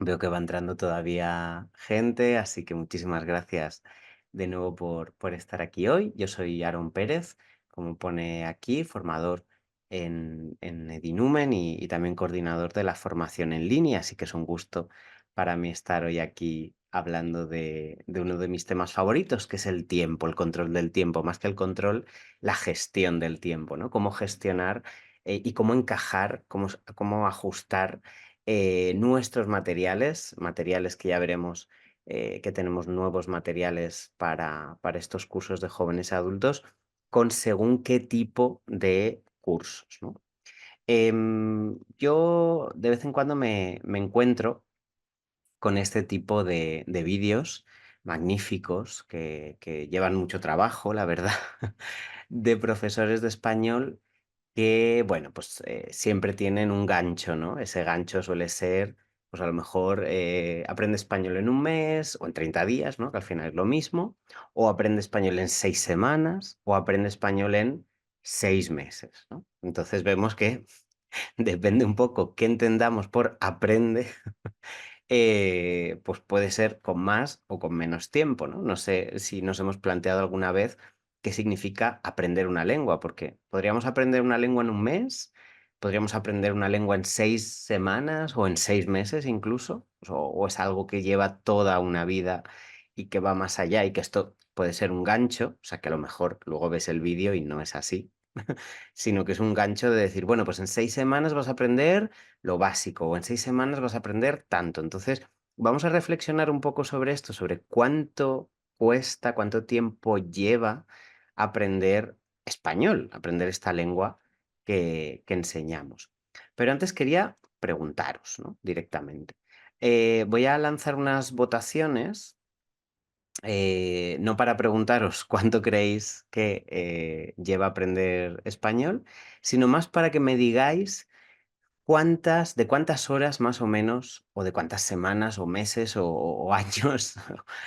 Veo que va entrando todavía gente, así que muchísimas gracias de nuevo por estar aquí hoy. Yo soy Aaron Pérez, como pone aquí, formador en Edinumen y también coordinador de la formación en línea, así que es un gusto para mí estar hoy aquí hablando de uno de mis temas favoritos, que es el tiempo, el control del tiempo, más que el control, la gestión del tiempo, ¿no? Cómo gestionar y cómo encajar, cómo ajustar nuestros materiales, materiales que ya veremos que tenemos nuevos materiales para estos cursos de jóvenes y adultos, con según qué tipo de cursos, ¿no? Yo de vez en cuando me encuentro con este tipo de vídeos magníficos que llevan mucho trabajo, la verdad, de profesores de español que, bueno, pues, siempre tienen un gancho, ¿no? Ese gancho suele ser, pues, a lo mejor, aprende español en un mes o en 30 días, ¿no? Que al final es lo mismo, o aprende español en 6 semanas, o aprende español en 6 meses, ¿no? Entonces vemos que depende un poco qué entendamos por aprende, pues puede ser con más o con menos tiempo, ¿no? No sé si nos hemos planteado alguna vez qué significa aprender una lengua, porque podríamos aprender una lengua en un mes, podríamos aprender una lengua en 6 semanas o en 6 meses incluso, o es algo que lleva toda una vida y que va más allá y que esto puede ser un gancho, o sea que a lo mejor luego ves el vídeo y no es así, sino que es un gancho de decir, bueno, pues en 6 semanas vas a aprender lo básico, o en 6 semanas vas a aprender tanto. Entonces, vamos a reflexionar un poco sobre esto, sobre cuánto cuesta, cuánto tiempo lleva aprender español, aprender esta lengua que enseñamos. Pero antes quería preguntaros, ¿no? Directamente. Voy a lanzar unas votaciones, no para preguntaros cuánto creéis que lleva aprender español, sino más para que me digáis de cuántas horas más o menos, o de cuántas semanas, o meses, o años,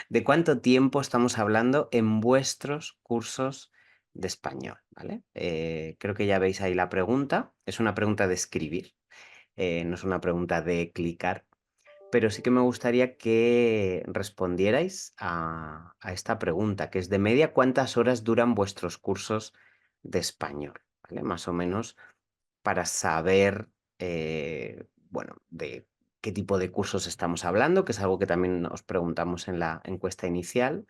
de cuánto tiempo estamos hablando en vuestros cursos de español, ¿vale? Creo que ya veis ahí la pregunta. Es una pregunta de escribir, no es una pregunta de clicar, pero sí que me gustaría que respondierais a esta pregunta, que es de media, ¿cuántas horas duran vuestros cursos de español? ¿Vale? Más o menos para saber, bueno, de qué tipo de cursos estamos hablando, que es algo que también nos preguntamos en la encuesta inicial,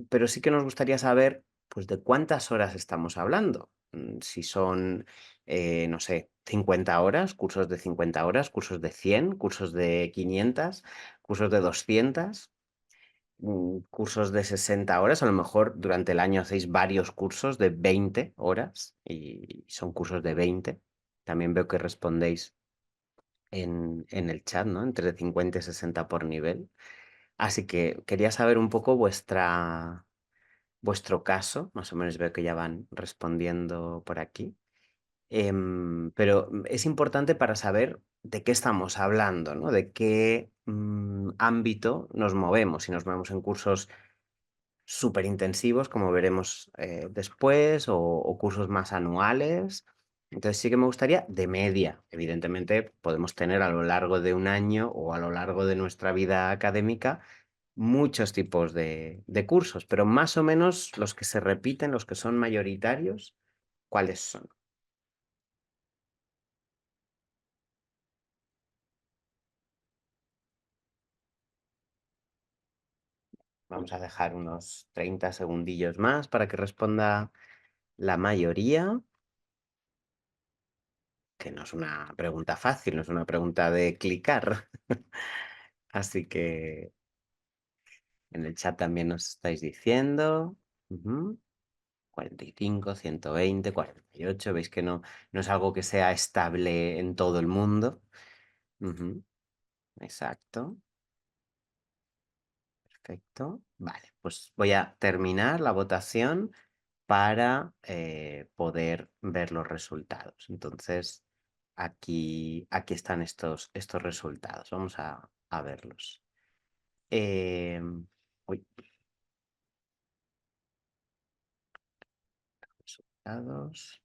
pero sí que nos gustaría saber, pues, de cuántas horas estamos hablando. Si son, no sé, 50 horas, cursos de 50 horas, cursos de 100, cursos de 500, cursos de 200, cursos de 60 horas. A lo mejor durante el año hacéis varios cursos de 20 horas y son cursos de 20. También veo que respondéis en el chat, ¿no? Entre 50 y 60 por nivel. Así que quería saber un poco vuestro caso. Más o menos veo que ya van respondiendo por aquí. Pero es importante para saber de qué estamos hablando, ¿no? De qué ámbito nos movemos. Si nos movemos en cursos súper intensivos, como veremos después, o cursos más anuales. Entonces sí que me gustaría de media. Evidentemente podemos tener a lo largo de un año o a lo largo de nuestra vida académica muchos tipos de cursos, pero más o menos los que se repiten, los que son mayoritarios, ¿cuáles son? Vamos a dejar unos 30 segundillos más para que responda la mayoría, que no es una pregunta fácil, no es una pregunta de clicar. Así que en el chat también nos estáis diciendo. Ujú, 45, 120, 48. Veis que no es algo que sea estable en todo el mundo. Ujú, exacto. Perfecto. Vale, pues voy a terminar la votación para poder ver los resultados. Entonces, aquí están estos resultados. Vamos a verlos. Uy, resultados.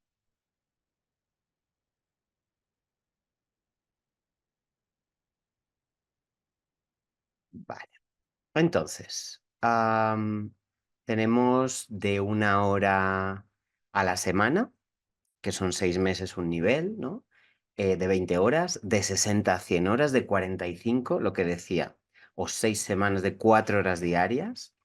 Entonces, tenemos de 1 hora a la semana, que son 6 meses un nivel, ¿no? De 20 horas, de 60 a 100 horas, de 45, lo que decía, o 6 semanas de 4 horas diarias.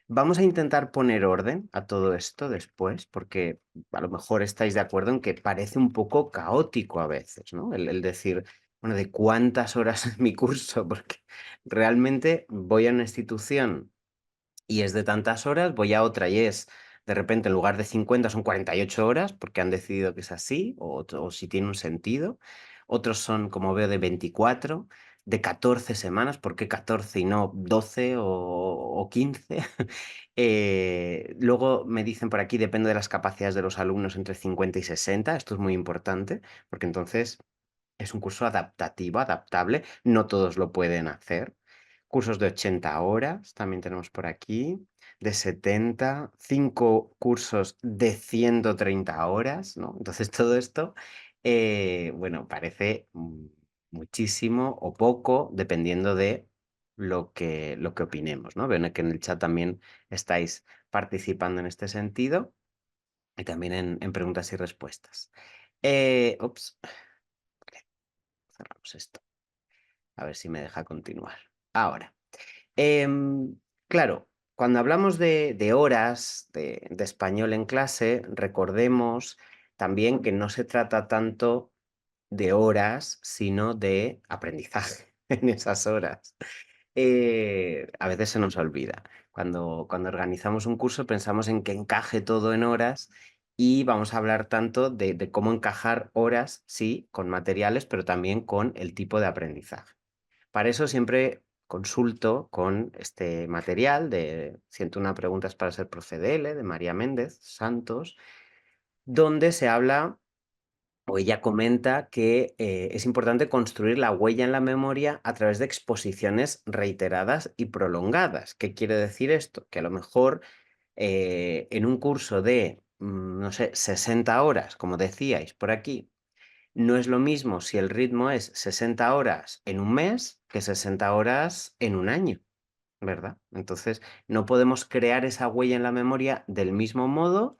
Vamos a intentar poner orden a todo esto después, porque a lo mejor estáis de acuerdo en que parece un poco caótico a veces, ¿no? El decir, bueno, ¿de cuántas horas es mi curso? Porque realmente voy a una institución y es de tantas horas, voy a otra y es, de repente, en lugar de 50 son 48 horas, porque han decidido que es así, o si tiene un sentido. Otros son, como veo, de 24, de 14 semanas, ¿por qué 14 y no 12 o 15? Luego me dicen por aquí, depende de las capacidades de los alumnos, entre 50 y 60. Esto es muy importante, porque entonces es un curso adaptativo, adaptable, no todos lo pueden hacer. Cursos de 80 horas, también tenemos por aquí, de 70, 5 cursos de 130 horas, ¿no? Entonces todo esto, bueno, parece muchísimo o poco, dependiendo de lo que opinemos, ¿no? Ven que en el chat también estáis participando en este sentido y también en preguntas y respuestas. Ups, cerramos esto. A ver si me deja continuar. Ahora, claro, cuando hablamos de horas de español en clase, recordemos también que no se trata tanto de horas, sino de aprendizaje en esas horas. A veces se nos olvida. Cuando organizamos un curso pensamos en que encaje todo en horas y vamos a hablar tanto de cómo encajar horas, sí, con materiales, pero también con el tipo de aprendizaje. Para eso siempre consulto con este material de 101 preguntas para ser profe de L, de María Méndez Santos, donde se habla o ella comenta que es importante construir la huella en la memoria a través de exposiciones reiteradas y prolongadas. ¿Qué quiere decir esto? Que a lo mejor en un curso de, no sé, 60 horas, como decíais por aquí, no es lo mismo si el ritmo es 60 horas en un mes que 60 horas en un año, ¿verdad? Entonces, no podemos crear esa huella en la memoria del mismo modo,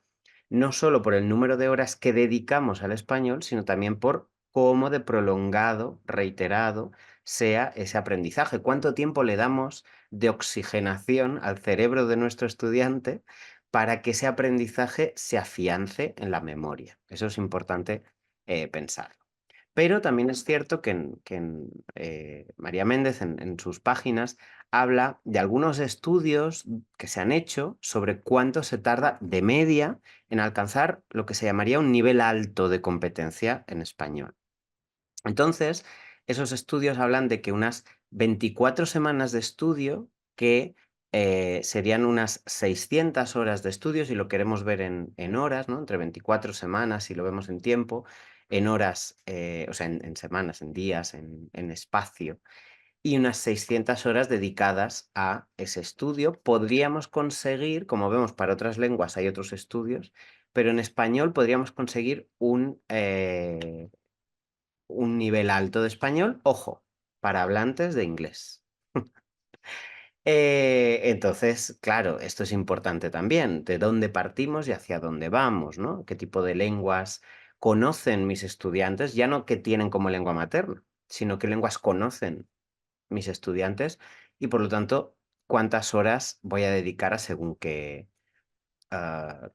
no solo por el número de horas que dedicamos al español, sino también por cómo de prolongado, reiterado sea ese aprendizaje. ¿Cuánto tiempo le damos de oxigenación al cerebro de nuestro estudiante para que ese aprendizaje se afiance en la memoria? Eso es importante pensar. Pero también es cierto que María Méndez, en sus páginas, habla de algunos estudios que se han hecho sobre cuánto se tarda de media en alcanzar lo que se llamaría un nivel alto de competencia en español. Entonces, esos estudios hablan de que unas 24 semanas de estudio, que serían unas 600 horas de estudio, si lo queremos ver en horas, ¿no? Entre 24 semanas, si lo vemos en tiempo, en horas, o sea, en semanas, en días, en espacio, y unas 600 horas dedicadas a ese estudio. Podríamos conseguir, como vemos para otras lenguas hay otros estudios, pero en español podríamos conseguir un nivel alto de español, ojo, para hablantes de inglés. Entonces, claro, esto es importante también, de dónde partimos y hacia dónde vamos, ¿no? ¿Qué tipo de lenguas conocen mis estudiantes? Ya no que tienen como lengua materna, sino qué lenguas conocen mis estudiantes y, por lo tanto, cuántas horas voy a dedicar a según qué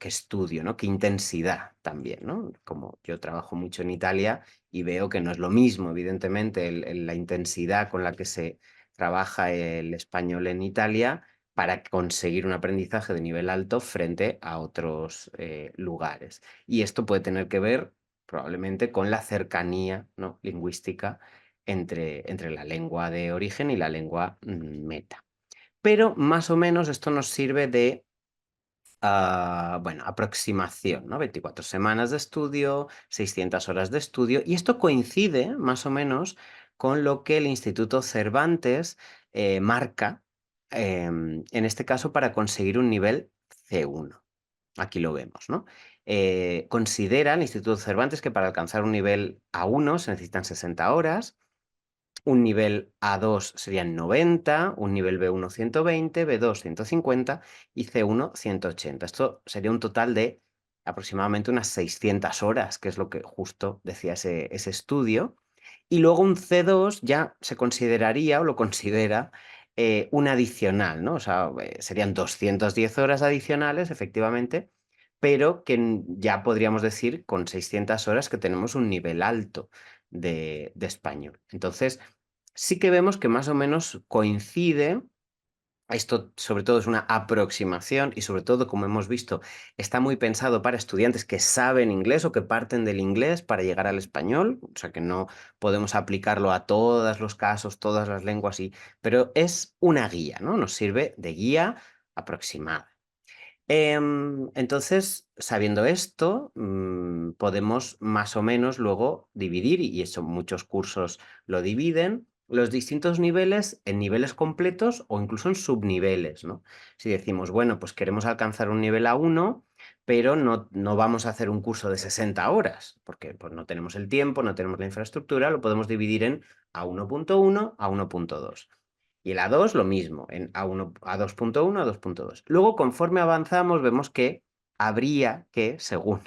estudio, ¿no? Qué intensidad también, ¿no? Como yo trabajo mucho en Italia y veo que no es lo mismo, evidentemente, la intensidad con la que se trabaja el español en Italia para conseguir un aprendizaje de nivel alto frente a otros lugares. Y esto puede tener que ver probablemente con la cercanía, ¿no? lingüística entre la lengua de origen y la lengua meta. Pero más o menos esto nos sirve de bueno, aproximación, ¿no? 24 semanas de estudio, 600 horas de estudio, y esto coincide más o menos con lo que el Instituto Cervantes marca, en este caso para conseguir un nivel C1. Aquí lo vemos, ¿no? Considera el Instituto Cervantes que para alcanzar un nivel A1 se necesitan 60 horas, un nivel A2 serían 90, un nivel B1 120, B2 150 y C1 180. Esto sería un total de aproximadamente unas 600 horas, que es lo que justo decía ese estudio. Y luego un C2 ya se consideraría o lo considera un adicional, ¿no? O sea, serían 210 horas adicionales, efectivamente, pero que ya podríamos decir con 600 horas que tenemos un nivel alto de español. Entonces, sí que vemos que más o menos coincide. Esto sobre todo es una aproximación y sobre todo, como hemos visto, está muy pensado para estudiantes que saben inglés o que parten del inglés para llegar al español, o sea que no podemos aplicarlo a todos los casos, todas las lenguas, pero es una guía, ¿no? Nos sirve de guía aproximada. Entonces, sabiendo esto, podemos más o menos luego dividir, y eso muchos cursos lo dividen, los distintos niveles en niveles completos o incluso en subniveles, ¿no? Si decimos, bueno, pues queremos alcanzar un nivel A1, pero no vamos a hacer un curso de 60 horas, porque pues, no tenemos el tiempo, no tenemos la infraestructura, lo podemos dividir en A1.1, A1.2. Y el A2 lo mismo, en A1, A2.1, A2.2. Luego, conforme avanzamos, vemos que habría que, según,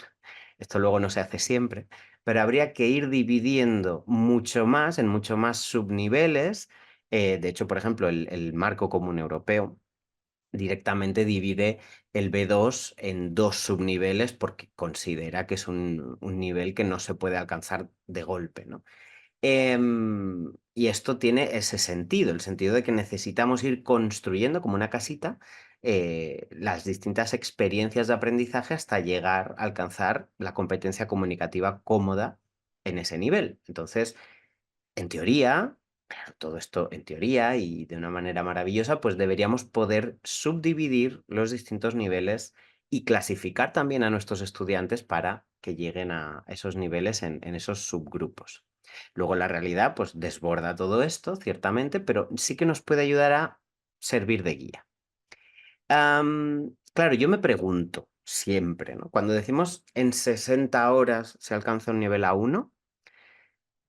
esto luego no se hace siempre, pero habría que ir dividiendo mucho más, en mucho más subniveles. De hecho, por ejemplo, el marco común europeo directamente divide el B2 en dos subniveles porque considera que es un nivel que no se puede alcanzar de golpe, ¿no? Y esto tiene ese sentido, el sentido de que necesitamos ir construyendo como una casita las distintas experiencias de aprendizaje hasta llegar a alcanzar la competencia comunicativa cómoda en ese nivel. Entonces, en teoría, claro, todo esto en teoría y de una manera maravillosa, pues deberíamos poder subdividir los distintos niveles y clasificar también a nuestros estudiantes para que lleguen a esos niveles en esos subgrupos. Luego la realidad pues desborda todo esto, ciertamente, pero sí que nos puede ayudar a servir de guía. Claro, yo me pregunto siempre, ¿no? Cuando decimos en 60 horas se alcanza un nivel A1,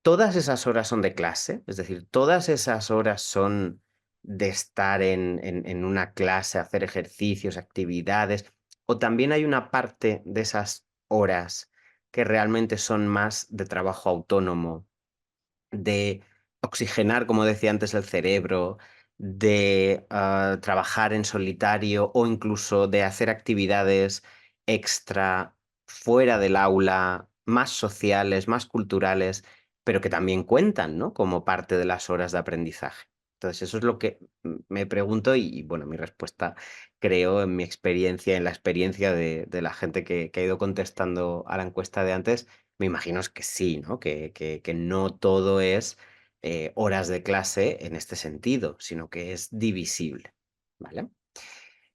¿todas esas horas son de clase? Es decir, ¿todas esas horas son de estar en una clase, hacer ejercicios, actividades? ¿O también hay una parte de esas horas que realmente son más de trabajo autónomo, de oxigenar, como decía antes, el cerebro, de trabajar en solitario o incluso de hacer actividades extra fuera del aula, más sociales, más culturales, pero que también cuentan, ¿no? Como parte de las horas de aprendizaje? Entonces, eso es lo que me pregunto y, bueno, mi respuesta creo en mi experiencia, en la experiencia de la gente que ha ido contestando a la encuesta de antes, me imagino es que sí, ¿no? Que no todo es horas de clase en este sentido, sino que es divisible, ¿vale?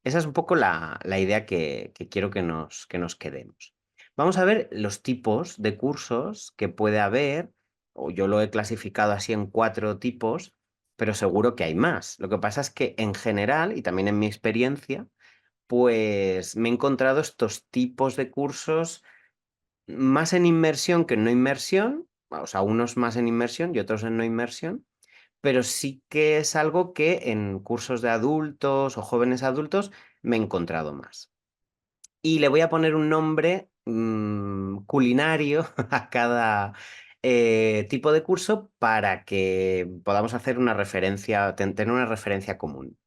Esa es un poco la idea que quiero que nos quedemos. Vamos a ver los tipos de cursos que puede haber, o yo lo he clasificado así en 4 tipos, pero seguro que hay más. Lo que pasa es que en general, y también en mi experiencia, pues me he encontrado estos tipos de cursos más en inmersión que en no inmersión, o sea, unos más en inmersión y otros en no inmersión, pero sí que es algo que en cursos de adultos o jóvenes adultos me he encontrado más. Y le voy a poner un nombre culinario a cada tipo de curso para que podamos hacer una referencia, tener una referencia común.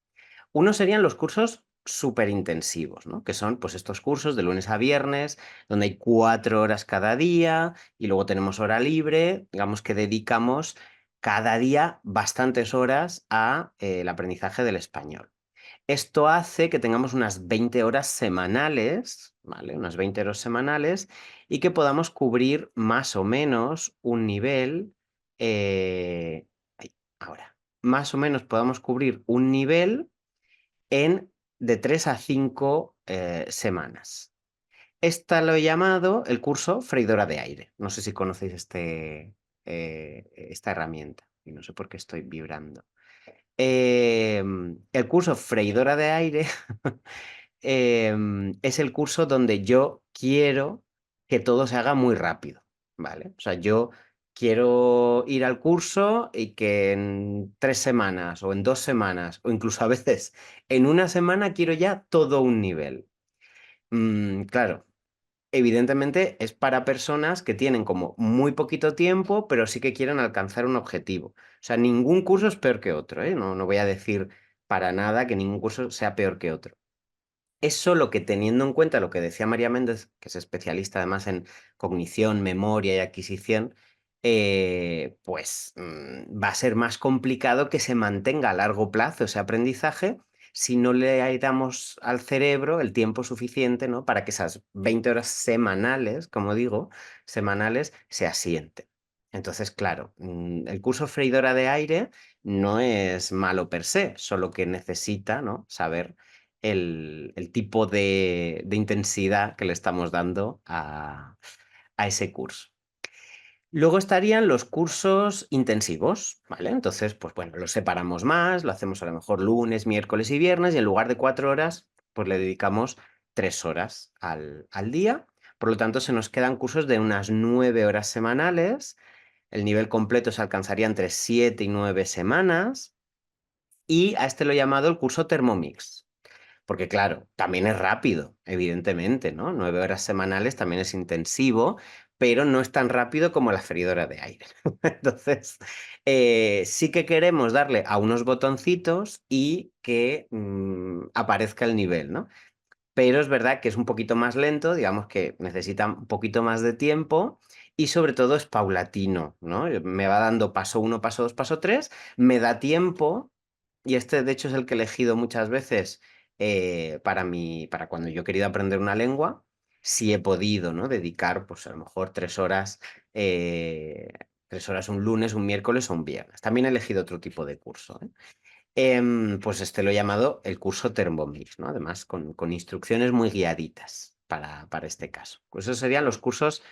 Uno serían los cursos superintensivos, ¿no? Que son pues estos cursos de lunes a viernes, donde hay 4 horas cada día y luego tenemos hora libre, digamos que dedicamos cada día bastantes horas a el aprendizaje del español. Esto hace que tengamos unas 20 horas semanales, ¿vale? Unas 20 horas semanales y que podamos cubrir más o menos un nivel, ay, ahora, más o menos podamos cubrir un nivel en de 3 a 5 semanas. Esta lo he llamado el curso freidora de aire. No sé si conocéis esta herramienta y no sé por qué estoy vibrando. El curso freidora de aire es el curso donde yo quiero que todo se haga muy rápido, ¿vale? O sea, yo quiero ir al curso y que en 3 semanas o en 2 semanas o incluso a veces en una semana quiero ya todo un nivel. Claro, evidentemente es para personas que tienen como muy poquito tiempo, pero sí que quieren alcanzar un objetivo. O sea, ningún curso es peor que otro, ¿eh? No voy a decir para nada que ningún curso sea peor que otro. Es solo que teniendo en cuenta lo que decía María Méndez, que es especialista además en cognición, memoria y adquisición, pues va a ser más complicado que se mantenga a largo plazo ese aprendizaje si no le damos al cerebro el tiempo suficiente, ¿no? Para que esas 20 horas semanales, como digo, semanales, se asienten. Entonces, claro, el curso freidora de aire no es malo per se, solo que necesita, ¿no? Saber el tipo de intensidad que le estamos dando a ese curso. Luego estarían los cursos intensivos, ¿vale? Entonces, pues bueno, los separamos más, lo hacemos a lo mejor lunes, miércoles y viernes, y en lugar de 4 horas, pues le dedicamos 3 horas al día. Por lo tanto, se nos quedan cursos de unas 9 horas semanales. El nivel completo se alcanzaría entre 7 y 9 semanas. Y a este lo he llamado el curso Thermomix. Porque claro, también es rápido, evidentemente, ¿no? 9 horas semanales también es intensivo, pero no es tan rápido como la freidora de aire. Entonces, sí que queremos darle a unos botoncitos y que aparezca el nivel, ¿no? Pero es verdad que es un poquito más lento, digamos que necesita un poquito más de tiempo y sobre todo es paulatino, ¿no? Me va dando paso uno, paso dos, paso tres, me da tiempo y este de hecho es el que he elegido muchas veces para cuando yo he querido aprender una lengua, si he podido, ¿no? Dedicar pues a lo mejor 3 horas, 3 horas un lunes, un miércoles o un viernes. También he elegido otro tipo de curso, ¿eh? Pues este lo he llamado el curso Thermomix, ¿no? Además, con instrucciones muy guiaditas para este caso. Pues esos serían los cursos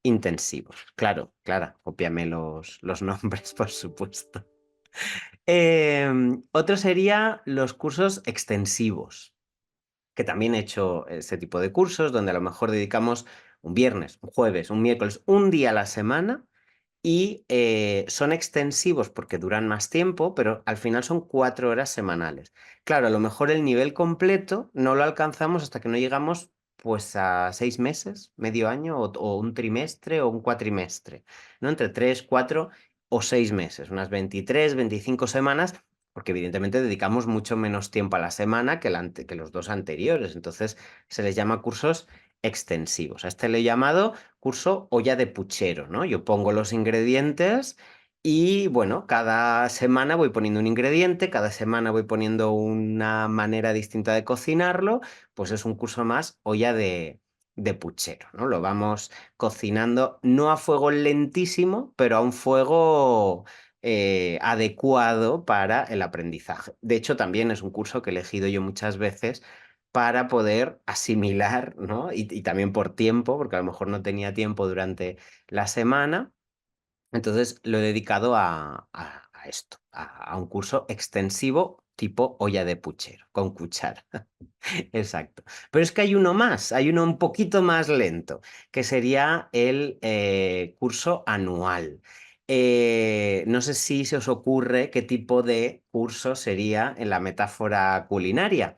intensivos. Claro, Clara, cópiame los nombres, por supuesto. Otro sería los cursos extensivos, que también he hecho este tipo de cursos, donde a lo mejor dedicamos un viernes, un jueves, un miércoles, un día a la semana y son extensivos porque duran más tiempo, pero al final son 4 horas semanales. Claro, a lo mejor el nivel completo no lo alcanzamos hasta que no llegamos pues a 6 meses, medio año o un trimestre o un cuatrimestre, ¿no? Entre 3, 4 o 6 meses, unas 23, 25 semanas, porque evidentemente dedicamos mucho menos tiempo a la semana que los dos anteriores. Entonces se les llama cursos extensivos. A este le he llamado curso olla de puchero, ¿no? Yo pongo los ingredientes y bueno, cada semana voy poniendo un ingrediente, cada semana voy poniendo una manera distinta de cocinarlo, pues es un curso más olla de puchero, ¿no? Lo vamos cocinando no a fuego lentísimo, pero a un fuego adecuado para el aprendizaje. De hecho, también es un curso que he elegido yo muchas veces para poder asimilar, ¿no? Y también por tiempo, porque a lo mejor no tenía tiempo durante la semana. Entonces lo he dedicado a esto, a un curso extensivo tipo olla de puchero, con cuchara. Exacto. Pero es que hay uno más, hay uno un poquito más lento, que sería el curso anual. No sé si se os ocurre qué tipo de curso sería en la metáfora culinaria,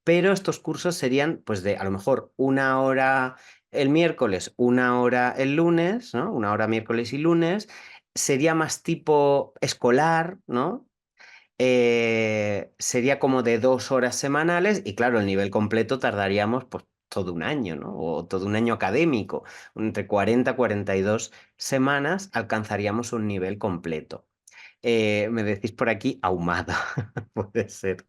pero estos cursos serían, pues, de a lo mejor 1 hora el miércoles, 1 hora el lunes, ¿no? 1 hora miércoles y lunes. Sería más tipo escolar, ¿no? Sería como de 2 horas semanales y claro, el nivel completo tardaríamos pues todo un año, ¿no? O todo un año académico. Entre 40 y 42 semanas alcanzaríamos un nivel completo. Me decís por aquí ahumado, puede ser.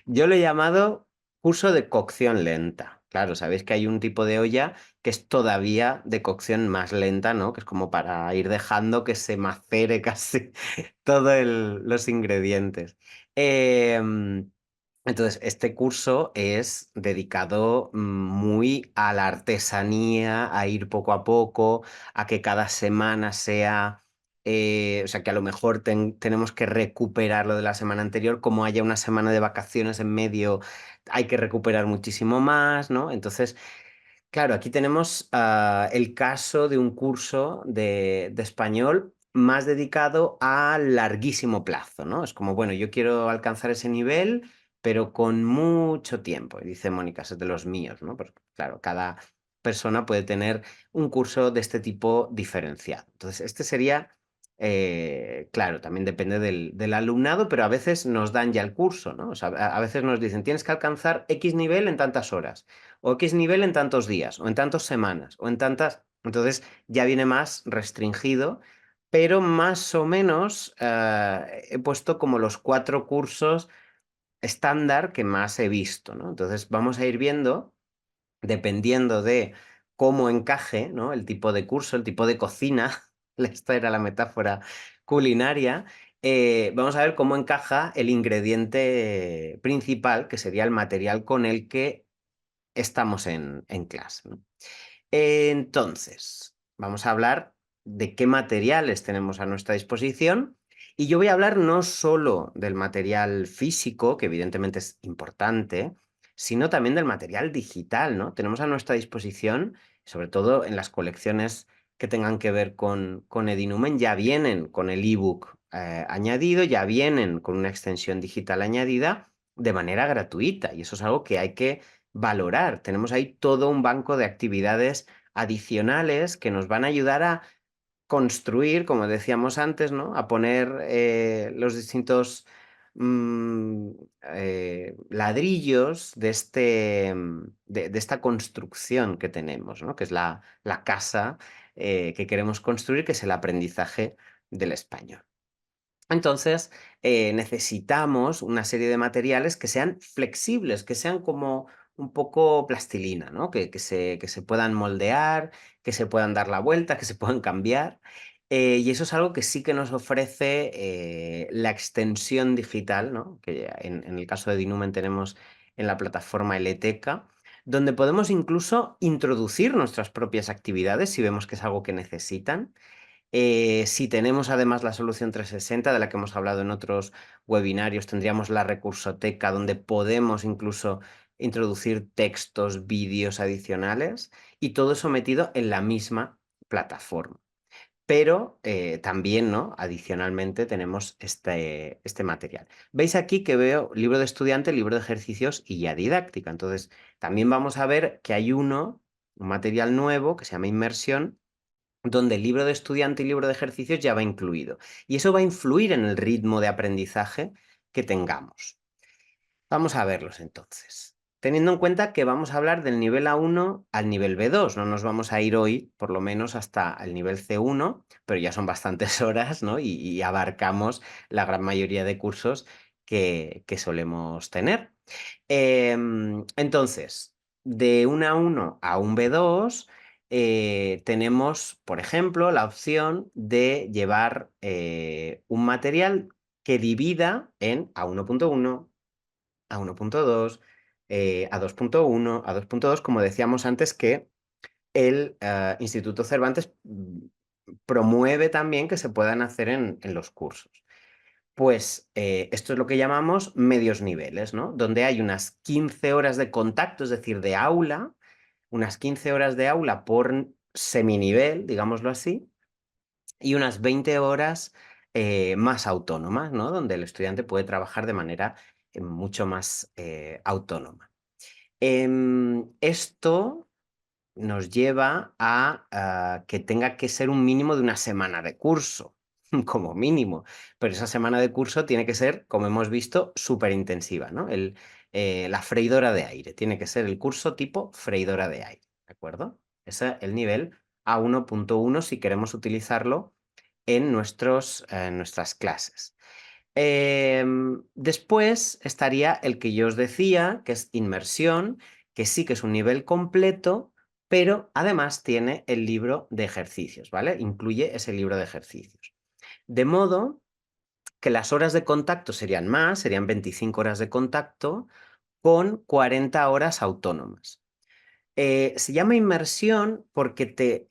Yo lo he llamado curso de cocción lenta. Claro, sabéis que hay un tipo de olla que es todavía de cocción más lenta, ¿no? Que es como para ir dejando que se macere casi todos los ingredientes. Em, entonces, este curso es dedicado muy a la artesanía, a ir poco a poco, a que cada semana sea, o sea, que a lo mejor tenemos que recuperar lo de la semana anterior, como haya una semana de vacaciones en medio, hay que recuperar muchísimo más, ¿no? Entonces, claro, aquí tenemos el caso de un curso de español más dedicado a larguísimo plazo, ¿no? Es como, bueno, yo quiero alcanzar ese nivel, pero con mucho tiempo. Y dice Mónica, ese es de los míos, ¿no? Porque, claro, cada persona puede tener un curso de este tipo diferenciado. Entonces, este sería, claro, también depende del alumnado, pero a veces nos dan ya el curso, ¿no? O sea, a veces nos dicen, tienes que alcanzar X nivel en tantas horas, o X nivel en tantos días, o en tantas semanas, o en tantas... Entonces, ya viene más restringido, pero más o menos he puesto como los 4 cursos estándar que más he visto, ¿no? Entonces vamos a ir viendo, dependiendo de cómo encaje, ¿no? El tipo de curso, el tipo de cocina, esta era la metáfora culinaria, vamos a ver cómo encaja el ingrediente principal, que sería el material con el que estamos en clase, ¿no? Entonces, vamos a hablar de qué materiales tenemos a nuestra disposición y yo voy a hablar no solo del material físico, que evidentemente es importante, sino también del material digital, ¿no? Tenemos a nuestra disposición, sobre todo en las colecciones que tengan que ver con Edinumen, ya vienen con el ebook añadido, ya vienen con una extensión digital añadida de manera gratuita y eso es algo que hay que valorar. Tenemos ahí todo un banco de actividades adicionales que nos van a ayudar a construir, como decíamos antes, ¿no? A poner los distintos ladrillos de, de esta construcción que tenemos, ¿no? Que es la casa que queremos construir, que es el aprendizaje del español. Entonces, necesitamos una serie de materiales que sean flexibles, que sean como un poco plastilina, ¿no? Que se puedan moldear, que se puedan dar la vuelta, que se puedan cambiar. Y eso es algo que sí que nos ofrece la extensión digital, ¿no? Que en el caso de Dinumen tenemos en la plataforma Eleteca, donde podemos incluso introducir nuestras propias actividades si vemos que es algo que necesitan. Si tenemos además la solución 360, de la que hemos hablado en otros webinarios, tendríamos la recursoteca, donde podemos incluso introducir textos, vídeos adicionales y todo eso metido en la misma plataforma. Pero también, ¿no? Adicionalmente tenemos este material. Veis aquí que veo libro de estudiante, libro de ejercicios y ya didáctica. Entonces, también vamos a ver que hay un material nuevo que se llama Inmersión, donde el libro de estudiante y libro de ejercicios ya va incluido. Y eso va a influir en el ritmo de aprendizaje que tengamos. Vamos a verlos entonces. Teniendo en cuenta que vamos a hablar del nivel A1 al nivel B2, no nos vamos a ir hoy por lo menos hasta el nivel C1, pero ya son bastantes horas, ¿no? Y abarcamos la gran mayoría de cursos que solemos tener. Entonces, de un A1 a un B2 tenemos, por ejemplo, la opción de llevar un material que divida en A1.1, A1.2, A2.1, A2.2, como decíamos antes, que el Instituto Cervantes promueve también que se puedan hacer en los cursos. Pues esto es lo que llamamos medios niveles, ¿no? Donde hay unas 15 horas de contacto, es decir, de aula, unas 15 horas de aula por seminivel, digámoslo así, y unas 20 horas más autónomas, ¿no? Donde el estudiante puede trabajar de manera mucho más autónoma. Esto nos lleva a que tenga que ser un mínimo de una semana de curso, como mínimo. Pero esa semana de curso tiene que ser, como hemos visto, súper intensiva, ¿no? La freidora de aire. Tiene que ser el curso tipo freidora de aire, ¿de acuerdo? Ese es el nivel A1.1 si queremos utilizarlo en nuestras clases. Después estaría el que yo os decía, que es inmersión, que sí que es un nivel completo, pero además tiene el libro de ejercicios, ¿vale? Incluye ese libro de ejercicios. De modo que las horas de contacto serían más, serían 25 horas de contacto con 40 horas autónomas. Se llama inmersión porque te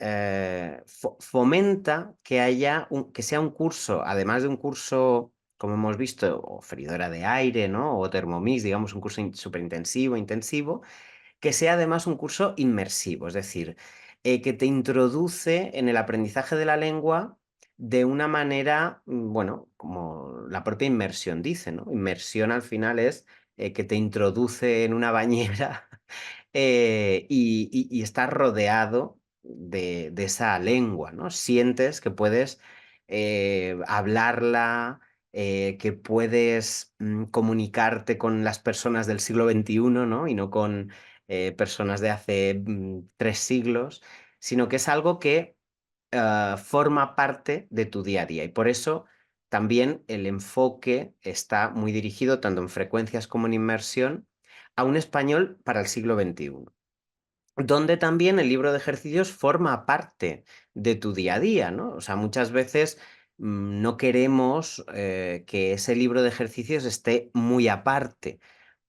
fomenta que que sea un curso, además de un curso, como hemos visto, o freidora de aire, ¿no? O Thermomix, digamos, un curso súper intensivo, intensivo, que sea además un curso inmersivo, es decir, que te introduce en el aprendizaje de la lengua de una manera, bueno, como la propia inmersión dice, ¿no? Inmersión al final es que te introduce en una bañera y estás rodeado de esa lengua, ¿no? Sientes que puedes hablarla, que puedes comunicarte con las personas del siglo XXI, ¿no? Y no con personas de hace 3 siglos, sino que es algo que forma parte de tu día a día. Y por eso también el enfoque está muy dirigido, tanto en frecuencias como en inmersión, a un español para el siglo XXI, donde también el libro de ejercicios forma parte de tu día a día, ¿no? O sea, muchas veces no queremos que ese libro de ejercicios esté muy aparte,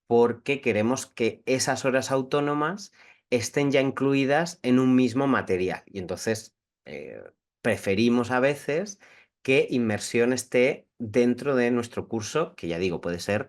porque queremos que esas horas autónomas estén ya incluidas en un mismo material. Y entonces eh, preferimos a veces que inmersión esté dentro de nuestro curso, que ya digo, puede ser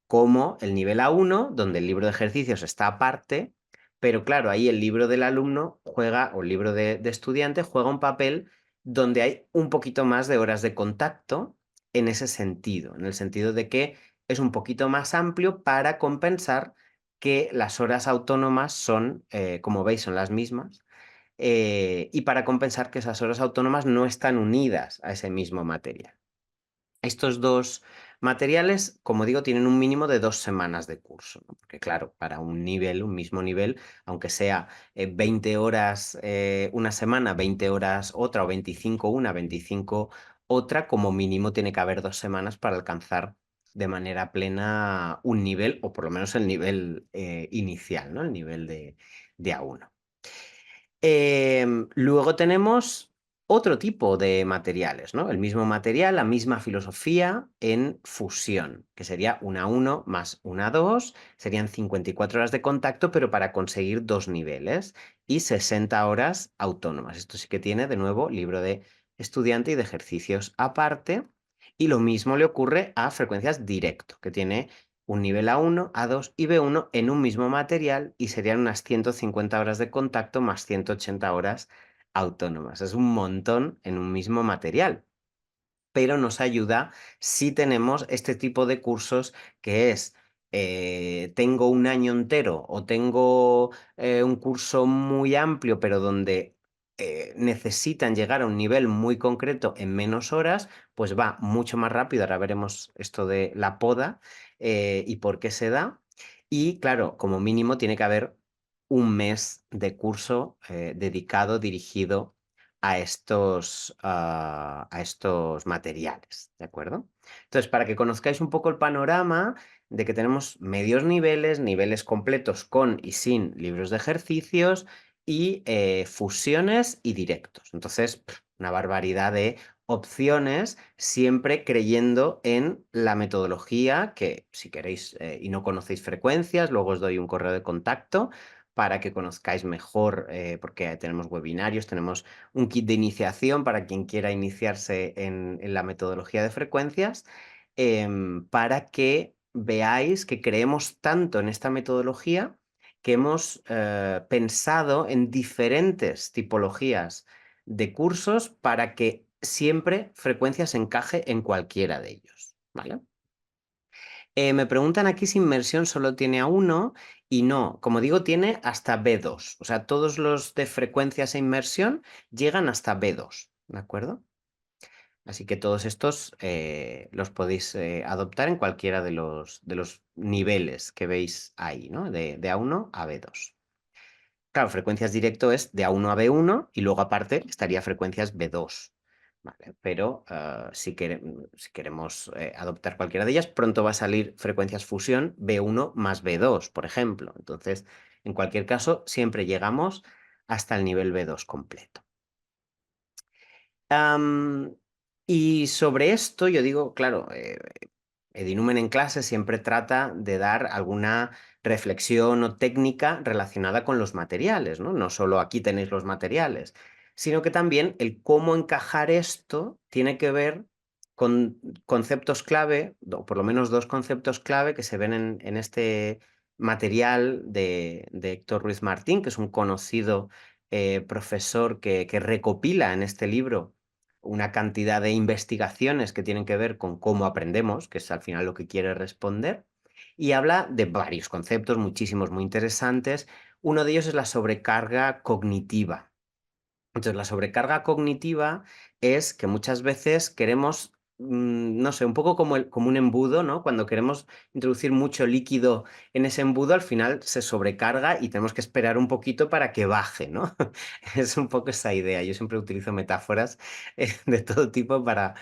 como el nivel A1, donde el libro de ejercicios está aparte, pero claro, ahí el libro del alumno juega, o el libro de estudiante juega un papel donde hay un poquito más de horas de contacto en ese sentido, en el sentido de que es un poquito más amplio para compensar que las horas autónomas son, como veis, son las mismas, y para compensar que esas horas autónomas no están unidas a ese mismo material. Estos dos materiales, como digo, tienen un mínimo de 2 semanas de curso, ¿no? Porque claro, para un nivel, un mismo nivel, aunque sea 20 horas una semana, 20 horas otra, o 25 una, 25 otra, como mínimo tiene que haber 2 semanas para alcanzar de manera plena un nivel, o por lo menos el nivel inicial, ¿no? El nivel de A1. Luego tenemos otro tipo de materiales, ¿no? El mismo material, la misma filosofía en fusión, que sería una 1 más una 2, serían 54 horas de contacto, pero para conseguir 2 niveles y 60 horas autónomas. Esto sí que tiene, de nuevo, libro de estudiante y de ejercicios aparte. Y lo mismo le ocurre a frecuencias directo, que tiene un nivel A1, A2 y B1 en un mismo material y serían unas 150 horas de contacto más 180 horas autónomas. Es un montón en un mismo material, pero nos ayuda si tenemos este tipo de cursos que es, tengo un año entero o tengo un curso muy amplio, pero donde necesitan llegar a un nivel muy concreto en menos horas, pues va mucho más rápido. Ahora veremos esto de la poda y por qué se da. Y claro, como mínimo tiene que haber un mes de curso dedicado, dirigido a estos materiales, ¿de acuerdo? Entonces, para que conozcáis un poco el panorama de que tenemos medios niveles, niveles completos con y sin libros de ejercicios y fusiones y directos. Entonces, una barbaridad de opciones, siempre creyendo en la metodología que, si queréis y no conocéis frecuencias, luego os doy un correo de contacto para que conozcáis mejor, porque tenemos webinarios, tenemos un kit de iniciación para quien quiera iniciarse en la metodología de frecuencias, para que veáis que creemos tanto en esta metodología que hemos pensado en diferentes tipologías de cursos para que siempre frecuencias encaje en cualquiera de ellos, ¿vale? Me preguntan aquí si inmersión solo tiene A1 y no, como digo, tiene hasta B2. O sea, todos los de frecuencias e inmersión llegan hasta B2, ¿de acuerdo? Así que todos estos los podéis adoptar en cualquiera de los niveles que veis ahí, ¿no? De A1 a B2. Claro, frecuencias directo es de A1 a B1 y luego aparte estaría frecuencias B2. ¿Vale? Pero si queremos adoptar cualquiera de ellas, pronto va a salir frecuencias fusión B1 más B2, por ejemplo. Entonces, en cualquier caso, siempre llegamos hasta el nivel B2 completo. Y sobre esto yo digo, claro, Edinumen en clase siempre trata de dar alguna reflexión o técnica relacionada con los materiales, ¿no? No solo aquí tenéis los materiales, sino que también el cómo encajar esto tiene que ver con conceptos clave, o por lo menos dos conceptos clave que se ven en este material de Héctor Ruiz Martín, que es un conocido profesor que recopila en este libro una cantidad de investigaciones que tienen que ver con cómo aprendemos, que es al final lo que quiere responder, y habla de varios conceptos, muchísimos, muy interesantes. Uno de ellos es la sobrecarga cognitiva. Entonces, la sobrecarga cognitiva es que muchas veces queremos, no sé, un poco como un embudo, ¿no? Cuando queremos introducir mucho líquido en ese embudo, al final se sobrecarga y tenemos que esperar un poquito para que baje, ¿no? Es un poco esa idea. Yo siempre utilizo metáforas de todo tipo para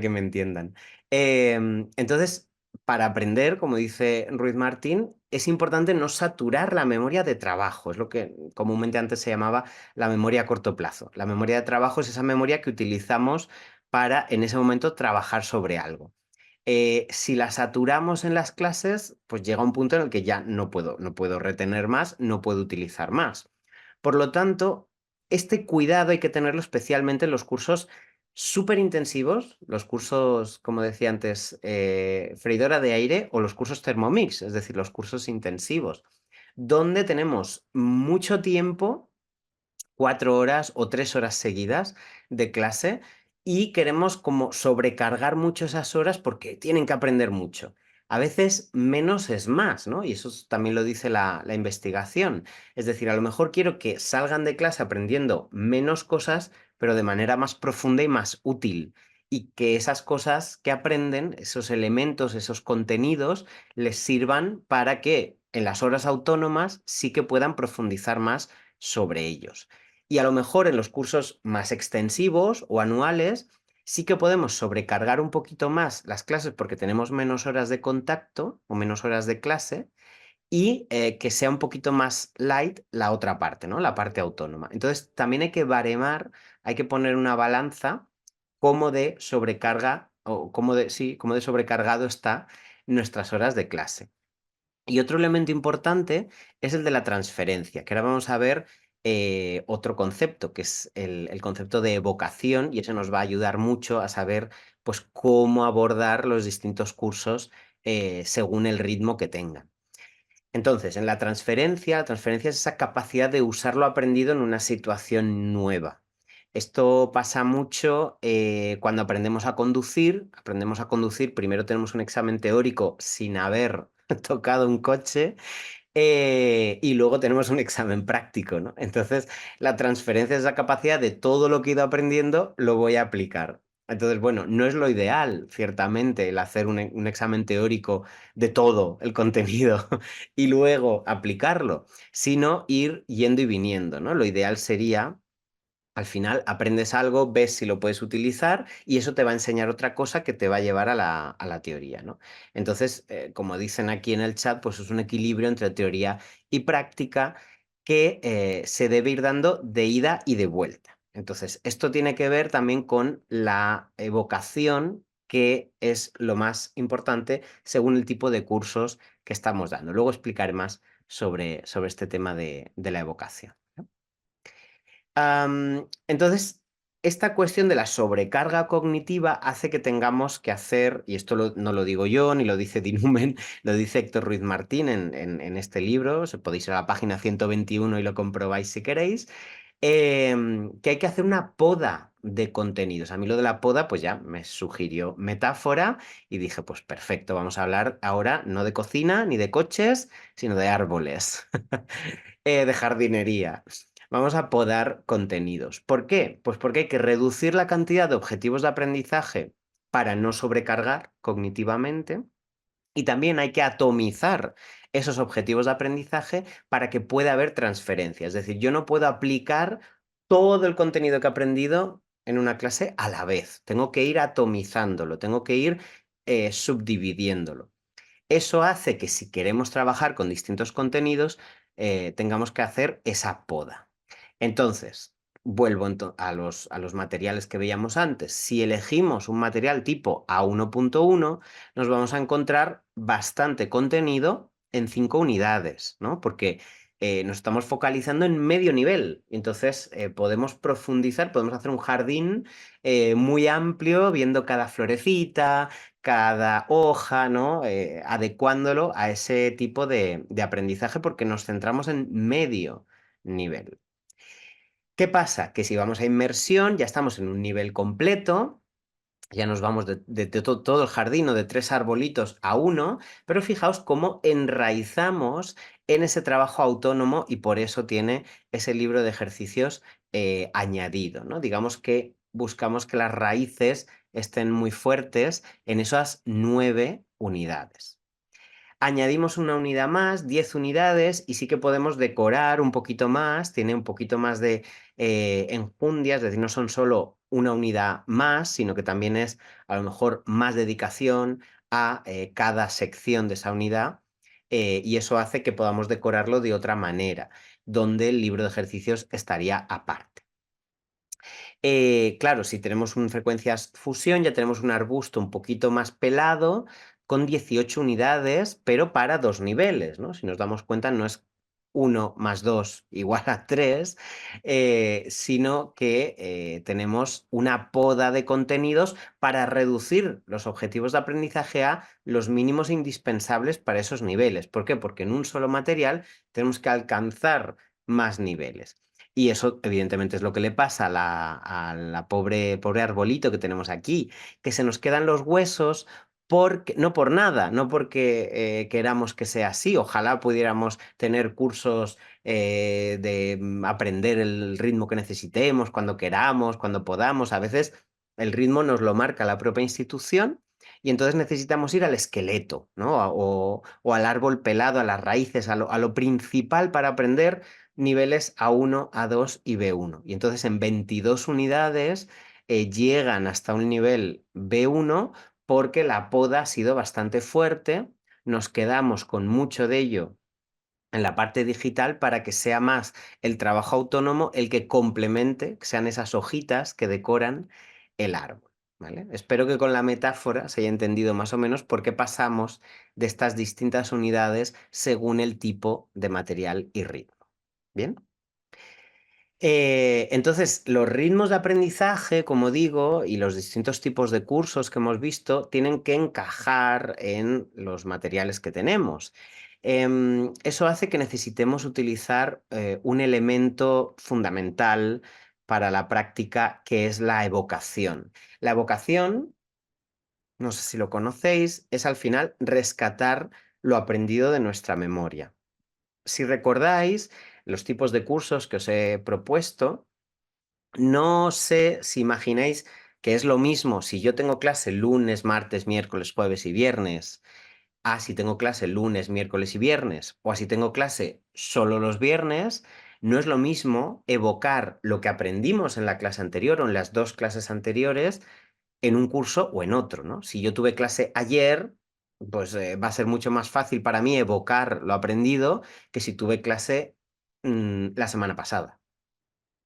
que me entiendan. Entonces, para aprender, como dice Ruiz Martín, es importante no saturar la memoria de trabajo. Es lo que comúnmente antes se llamaba la memoria a corto plazo. La memoria de trabajo es esa memoria que utilizamos para en ese momento trabajar sobre algo. Si la saturamos en las clases, pues llega un punto en el que ya no puedo retener más, no puedo utilizar más. Por lo tanto, este cuidado hay que tenerlo especialmente en los cursos súper intensivos, los cursos, como decía antes, freidora de aire o los cursos Thermomix, es decir, los cursos intensivos, donde tenemos mucho tiempo, 4 horas o 3 horas seguidas de clase y queremos como sobrecargar mucho esas horas porque tienen que aprender mucho. A veces menos es más, ¿no? Y eso también lo dice la investigación. Es decir, a lo mejor quiero que salgan de clase aprendiendo menos cosas, pero de manera más profunda y más útil. Y que esas cosas que aprenden, esos elementos, esos contenidos, les sirvan para que en las horas autónomas sí que puedan profundizar más sobre ellos. Y a lo mejor en los cursos más extensivos o anuales sí que podemos sobrecargar un poquito más las clases porque tenemos menos horas de contacto o menos horas de clase y que sea un poquito más light la otra parte, ¿no? La parte autónoma. Entonces también hay que baremar, hay que poner una balanza cómo de sobrecarga o cómo de sobrecargado está nuestras horas de clase. Y otro elemento importante es el de la transferencia, que ahora vamos a ver otro concepto, que es el concepto de evocación, y eso nos va a ayudar mucho a saber pues, cómo abordar los distintos cursos según el ritmo que tengan. Entonces, en la transferencia es esa capacidad de usar lo aprendido en una situación nueva. Esto pasa mucho cuando aprendemos a conducir. Aprendemos a conducir, primero tenemos un examen teórico sin haber tocado un coche y luego tenemos un examen práctico, ¿no? Entonces, la transferencia es la capacidad de todo lo que he ido aprendiendo, lo voy a aplicar. Entonces, bueno, no es lo ideal, ciertamente, el hacer un examen teórico de todo el contenido y luego aplicarlo, sino ir yendo y viniendo, ¿no? Lo ideal sería al final aprendes algo, ves si lo puedes utilizar y eso te va a enseñar otra cosa que te va a llevar a la teoría, ¿no? Entonces, como dicen aquí en el chat, pues es un equilibrio entre teoría y práctica que se debe ir dando de ida y de vuelta. Entonces, esto tiene que ver también con la evocación, que es lo más importante según el tipo de cursos que estamos dando. Luego explicaré más sobre este tema de la evocación. Entonces, esta cuestión de la sobrecarga cognitiva hace que tengamos que hacer, y esto no lo digo yo, ni lo dice Dinumen, lo dice Héctor Ruiz Martín en este libro, podéis ir a la página 121 y lo comprobáis si queréis, que hay que hacer una poda de contenidos. A mí lo de la poda, pues ya me sugirió metáfora y dije, pues perfecto, vamos a hablar ahora no de cocina ni de coches, sino de árboles, de jardinería. Vamos a podar contenidos. ¿Por qué? Pues porque hay que reducir la cantidad de objetivos de aprendizaje para no sobrecargar cognitivamente y también hay que atomizar esos objetivos de aprendizaje para que pueda haber transferencia. Es decir, yo no puedo aplicar todo el contenido que he aprendido en una clase a la vez. Tengo que ir atomizándolo, tengo que ir subdividiéndolo. Eso hace que si queremos trabajar con distintos contenidos, tengamos que hacer esa poda. Entonces, vuelvo a los materiales que veíamos antes. Si elegimos un material tipo A1.1, nos vamos a encontrar bastante contenido en 5 unidades, ¿no? Porque nos estamos focalizando en medio nivel. Entonces, podemos profundizar, podemos hacer un jardín muy amplio, viendo cada florecita, cada hoja, ¿no? Adecuándolo a ese tipo de aprendizaje porque nos centramos en medio nivel. ¿Qué pasa? Que si vamos a inmersión, ya estamos en un nivel completo, ya nos vamos de todo el jardín o de 3 arbolitos a uno, pero fijaos cómo enraizamos en ese trabajo autónomo y por eso tiene ese libro de ejercicios añadido, ¿no? Digamos que buscamos que las raíces estén muy fuertes en esas 9 unidades. Añadimos una unidad más, 10 unidades, y sí que podemos decorar un poquito más, tiene un poquito más de enjundia, es decir, no son solo una unidad más, sino que también es a lo mejor más dedicación a cada sección de esa unidad, y eso hace que podamos decorarlo de otra manera, donde el libro de ejercicios estaría aparte. Claro, si tenemos un frecuencias fusión, ya tenemos un arbusto un poquito más pelado, con 18 unidades, pero para 2 niveles, ¿no? Si nos damos cuenta, no es 1 más 2 igual a 3, sino que tenemos una poda de contenidos para reducir los objetivos de aprendizaje a los mínimos indispensables para esos niveles. ¿Por qué? Porque en un solo material tenemos que alcanzar más niveles. Y eso, evidentemente, es lo que le pasa a la pobre arbolito que tenemos aquí, que se nos quedan los huesos no por nada, no porque queramos que sea así. Ojalá pudiéramos tener cursos de aprender el ritmo que necesitemos, cuando queramos, cuando podamos. A veces el ritmo nos lo marca la propia institución y entonces necesitamos ir al esqueleto, ¿no? O al árbol pelado, a las raíces, a lo principal para aprender niveles A1, A2 y B1. Y entonces en 22 unidades llegan hasta un nivel B1 porque la poda ha sido bastante fuerte. Nos quedamos con mucho de ello en la parte digital para que sea más el trabajo autónomo el que complemente, que sean esas hojitas que decoran el árbol. ¿Vale? Espero que con la metáfora se haya entendido más o menos por qué pasamos de estas distintas unidades según el tipo de material y ritmo. ¿Bien? Entonces, los ritmos de aprendizaje, como digo, y los distintos tipos de cursos que hemos visto, tienen que encajar en los materiales que tenemos. Eso hace que necesitemos utilizar un elemento fundamental para la práctica, que es la evocación. La evocación, no sé si lo conocéis, es al final rescatar lo aprendido de nuestra memoria. Si recordáis los tipos de cursos que os he propuesto, no sé si imagináis que es lo mismo si yo tengo clase lunes, martes, miércoles, jueves y viernes, a si tengo clase lunes, miércoles y viernes, o si tengo clase solo los viernes. No es lo mismo evocar lo que aprendimos en la clase anterior o en las 2 clases anteriores en un curso o en otro, ¿no? Si yo tuve clase ayer, pues va a ser mucho más fácil para mí evocar lo aprendido que si tuve clase la semana pasada.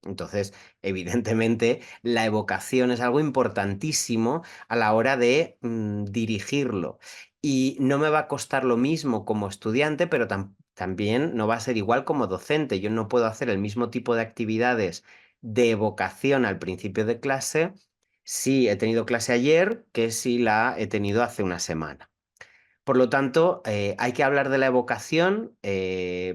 Entonces, evidentemente, la evocación es algo importantísimo a la hora de dirigirlo. Y no me va a costar lo mismo como estudiante, pero también no va a ser igual como docente. Yo no puedo hacer el mismo tipo de actividades de evocación al principio de clase si he tenido clase ayer que si la he tenido hace una semana. Por lo tanto, hay que hablar de la evocación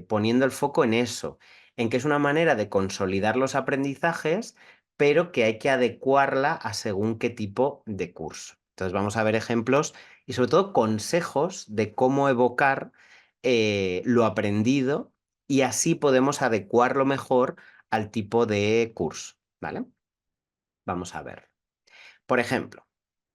poniendo el foco en eso, en que es una manera de consolidar los aprendizajes, pero que hay que adecuarla a según qué tipo de curso. Entonces vamos a ver ejemplos y sobre todo consejos de cómo evocar lo aprendido y así podemos adecuarlo mejor al tipo de curso, ¿vale? Vamos a ver. Por ejemplo,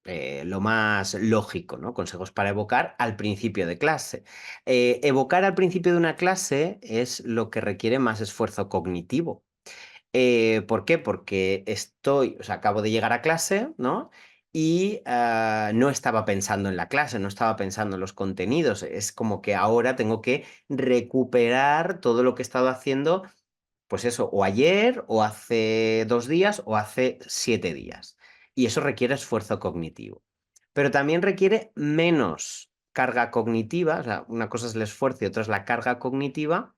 lo más lógico, ¿no? Consejos para evocar al principio de clase. Evocar al principio de una clase es lo que requiere más esfuerzo cognitivo. ¿Por qué? Porque o sea, acabo de llegar a clase, ¿no? Y no estaba pensando en la clase, no estaba pensando en los contenidos. Es como que ahora tengo que recuperar todo lo que he estado haciendo, pues eso, o ayer, o hace 2 días, o hace 7 días. Y eso requiere esfuerzo cognitivo. Pero también requiere menos carga cognitiva, o sea, una cosa es el esfuerzo y otra es la carga cognitiva,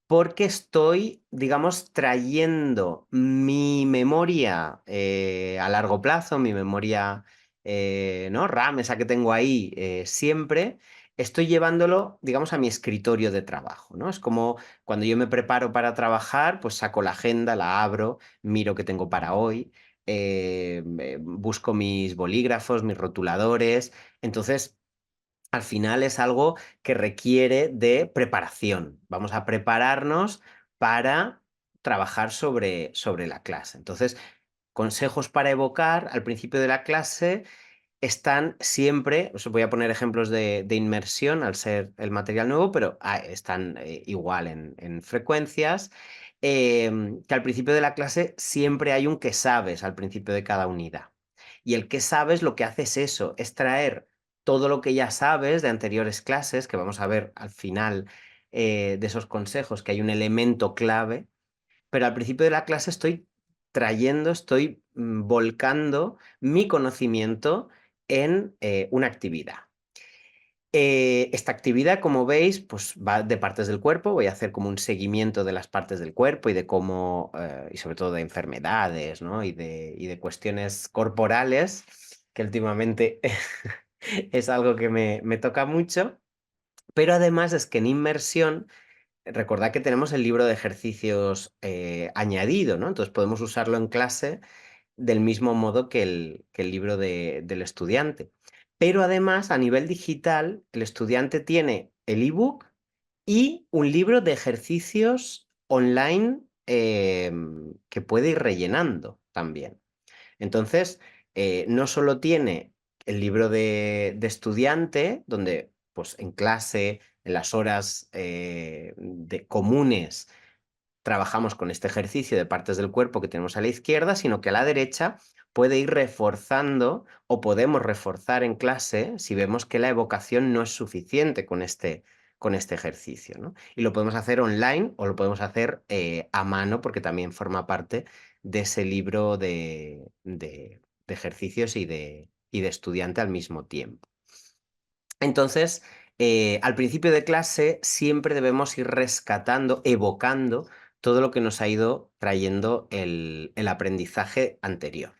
porque estoy, digamos, trayendo mi memoria a largo plazo, mi memoria, ¿no? RAM, esa que tengo ahí siempre, estoy llevándolo, digamos, a mi escritorio de trabajo, ¿no? Es como cuando yo me preparo para trabajar, pues saco la agenda, la abro, miro qué tengo para hoy, busco mis bolígrafos, mis rotuladores. Entonces, al final es algo que requiere de preparación. Vamos a prepararnos para trabajar sobre la clase. Entonces, consejos para evocar al principio de la clase están siempre, os voy a poner ejemplos de inmersión al ser el material nuevo, pero están igual en frecuencias, que al principio de la clase siempre hay un que sabes al principio de cada unidad. Y el que sabes lo que hace es eso, es traer todo lo que ya sabes de anteriores clases, que vamos a ver al final de esos consejos, que hay un elemento clave, pero al principio de la clase estoy trayendo, estoy volcando mi conocimiento en una actividad. Esta actividad, como veis, pues va de partes del cuerpo. Voy a hacer como un seguimiento de las partes del cuerpo y de cómo, y sobre todo de enfermedades, ¿no? Y de cuestiones corporales, que últimamente es algo que me toca mucho. Pero además es que en inmersión recordad que tenemos el libro de ejercicios añadido, ¿no? Entonces podemos usarlo en clase del mismo modo que el libro del estudiante. Pero además, a nivel digital, el estudiante tiene el ebook y un libro de ejercicios online que puede ir rellenando también. Entonces, no solo tiene el libro de estudiante, donde pues en clase, en las horas comunes, trabajamos con este ejercicio de partes del cuerpo que tenemos a la izquierda, sino que a la derecha puede ir reforzando o podemos reforzar en clase si vemos que la evocación no es suficiente con este ejercicio, ¿no? Y lo podemos hacer online o lo podemos hacer a mano porque también forma parte de ese libro de ejercicios y de estudiante al mismo tiempo. Entonces, al principio de clase siempre debemos ir rescatando, evocando todo lo que nos ha ido trayendo el aprendizaje anterior.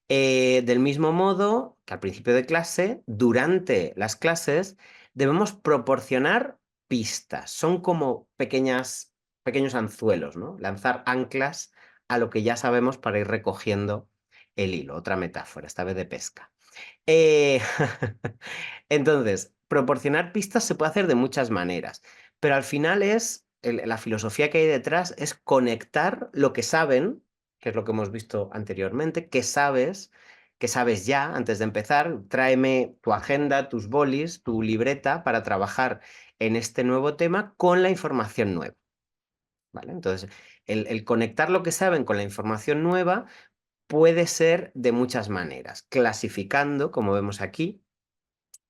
Del mismo modo que al principio de clase, durante las clases, debemos proporcionar pistas. Son como pequeños anzuelos, ¿no? Lanzar anclas a lo que ya sabemos para ir recogiendo el hilo. Otra metáfora, esta vez de pesca. Eh, Entonces, proporcionar pistas se puede hacer de muchas maneras, pero al final la filosofía que hay detrás es conectar lo que saben, que es lo que hemos visto anteriormente, que sabes ya antes de empezar. Tráeme tu agenda, tus bolis, tu libreta para trabajar en este nuevo tema con la información nueva. ¿Vale? Entonces, el conectar lo que saben con la información nueva puede ser de muchas maneras, clasificando, como vemos aquí,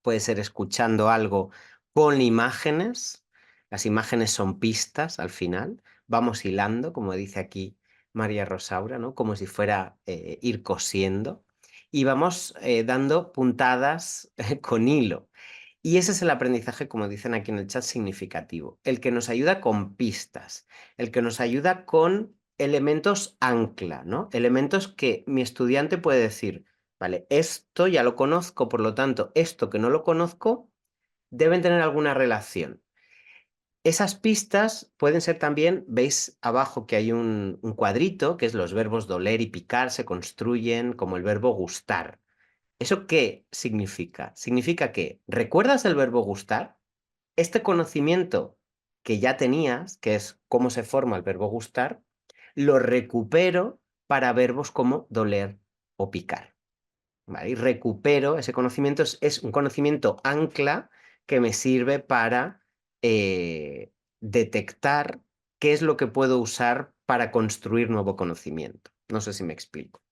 puede ser escuchando algo con imágenes. Las imágenes son pistas al final. Vamos hilando, como dice aquí María Rosaura, ¿no? Como si fuera ir cosiendo. Y vamos dando puntadas con hilo. Y ese es el aprendizaje, como dicen aquí en el chat, significativo. El que nos ayuda con pistas, el que nos ayuda con elementos ancla, ¿no? Elementos que mi estudiante puede decir, vale, esto ya lo conozco, por lo tanto, esto que no lo conozco, deben tener alguna relación. Esas pistas pueden ser también, veis abajo que hay un cuadrito, que es los verbos doler y picar, se construyen como el verbo gustar. ¿Eso qué significa? Significa que, ¿recuerdas el verbo gustar? Este conocimiento que ya tenías, que es cómo se forma el verbo gustar, lo recupero para verbos como doler o picar. ¿Vale? Y recupero ese conocimiento, es un conocimiento ancla que me sirve para detectar qué es lo que puedo usar para construir nuevo conocimiento. No sé si me explico.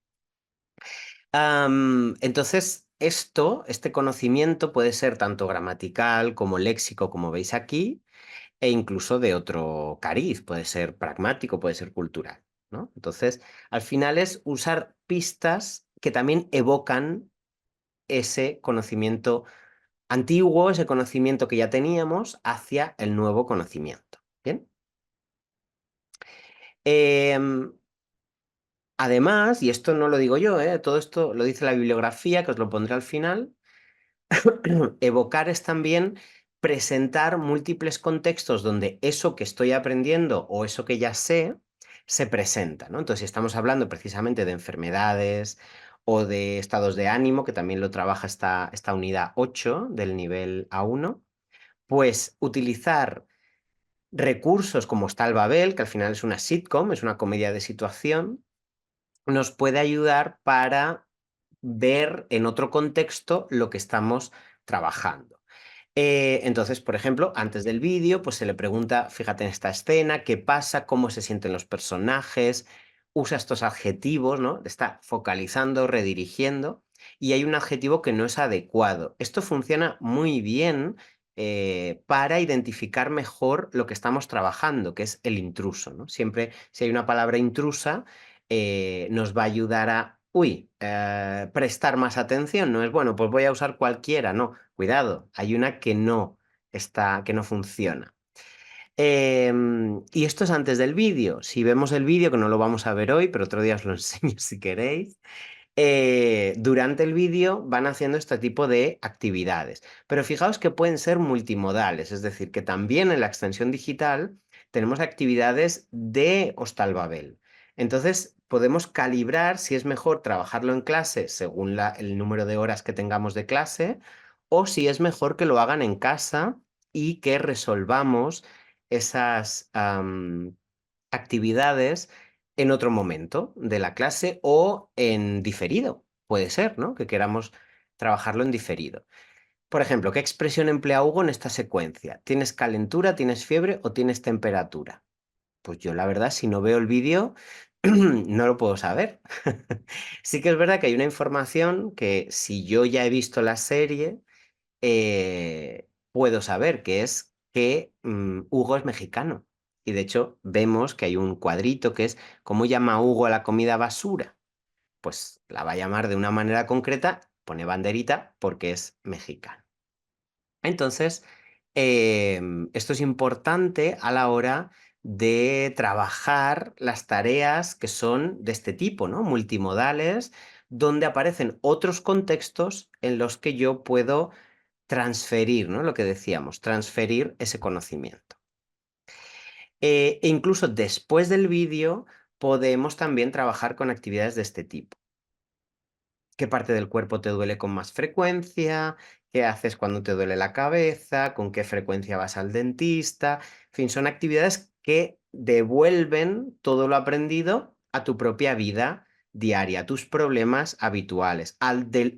Entonces, este conocimiento puede ser tanto gramatical como léxico, como veis aquí, e incluso de otro cariz, puede ser pragmático, puede ser cultural, ¿no? Entonces, al final es usar pistas que también evocan ese conocimiento antiguo, ese conocimiento que ya teníamos, hacia el nuevo conocimiento. ¿Bien? Em, Además, y esto no lo digo yo, todo esto lo dice la bibliografía, que os lo pondré al final, Evocar es también presentar múltiples contextos donde eso que estoy aprendiendo o eso que ya sé se presenta, ¿no? Entonces, si estamos hablando precisamente de enfermedades o de estados de ánimo, que también lo trabaja esta unidad 8 del nivel A1, pues utilizar recursos como está el Babel, que al final es una sitcom, es una comedia de situación, nos puede ayudar para ver en otro contexto lo que estamos trabajando. Entonces, por ejemplo, antes del vídeo, pues se le pregunta, fíjate en esta escena, qué pasa, cómo se sienten los personajes, usa estos adjetivos, ¿no? Está focalizando, redirigiendo, y hay un adjetivo que no es adecuado. Esto funciona muy bien para identificar mejor lo que estamos trabajando, que es el intruso, ¿no? Siempre, si hay una palabra intrusa, nos va a ayudar a, prestar más atención. No es, bueno, pues voy a usar cualquiera, no. Cuidado, hay una que no está, que no funciona. Y esto es antes del vídeo. Si vemos el vídeo, que no lo vamos a ver hoy, pero otro día os lo enseño si queréis, durante el vídeo van haciendo este tipo de actividades. Pero fijaos que pueden ser multimodales, es decir, que también en la extensión digital tenemos actividades de Hostal Babel. Entonces, podemos calibrar si es mejor trabajarlo en clase según el número de horas que tengamos de clase o si es mejor que lo hagan en casa y que resolvamos esas actividades en otro momento de la clase o en diferido. Puede ser, ¿no? Que queramos trabajarlo en diferido. Por ejemplo, ¿qué expresión emplea Hugo en esta secuencia? ¿Tienes calentura, tienes fiebre o tienes temperatura? Pues yo la verdad, si no veo el vídeo, no lo puedo saber. Sí que es verdad que hay una información que si yo ya he visto la serie, puedo saber, que es que Hugo es mexicano. Y de hecho vemos que hay un cuadrito que es ¿cómo llama Hugo a la comida basura? Pues la va a llamar de una manera concreta, pone banderita porque es mexicano. Entonces, esto es importante a la hora de trabajar las tareas que son de este tipo, ¿no? Multimodales, donde aparecen otros contextos en los que yo puedo transferir, ¿no? Lo que decíamos, transferir ese conocimiento. E incluso después del vídeo podemos también trabajar con actividades de este tipo. ¿Qué parte del cuerpo te duele con más frecuencia? ¿Qué haces cuando te duele la cabeza? ¿Con qué frecuencia vas al dentista? En fin, son actividades que devuelven todo lo aprendido a tu propia vida diaria, a tus problemas habituales,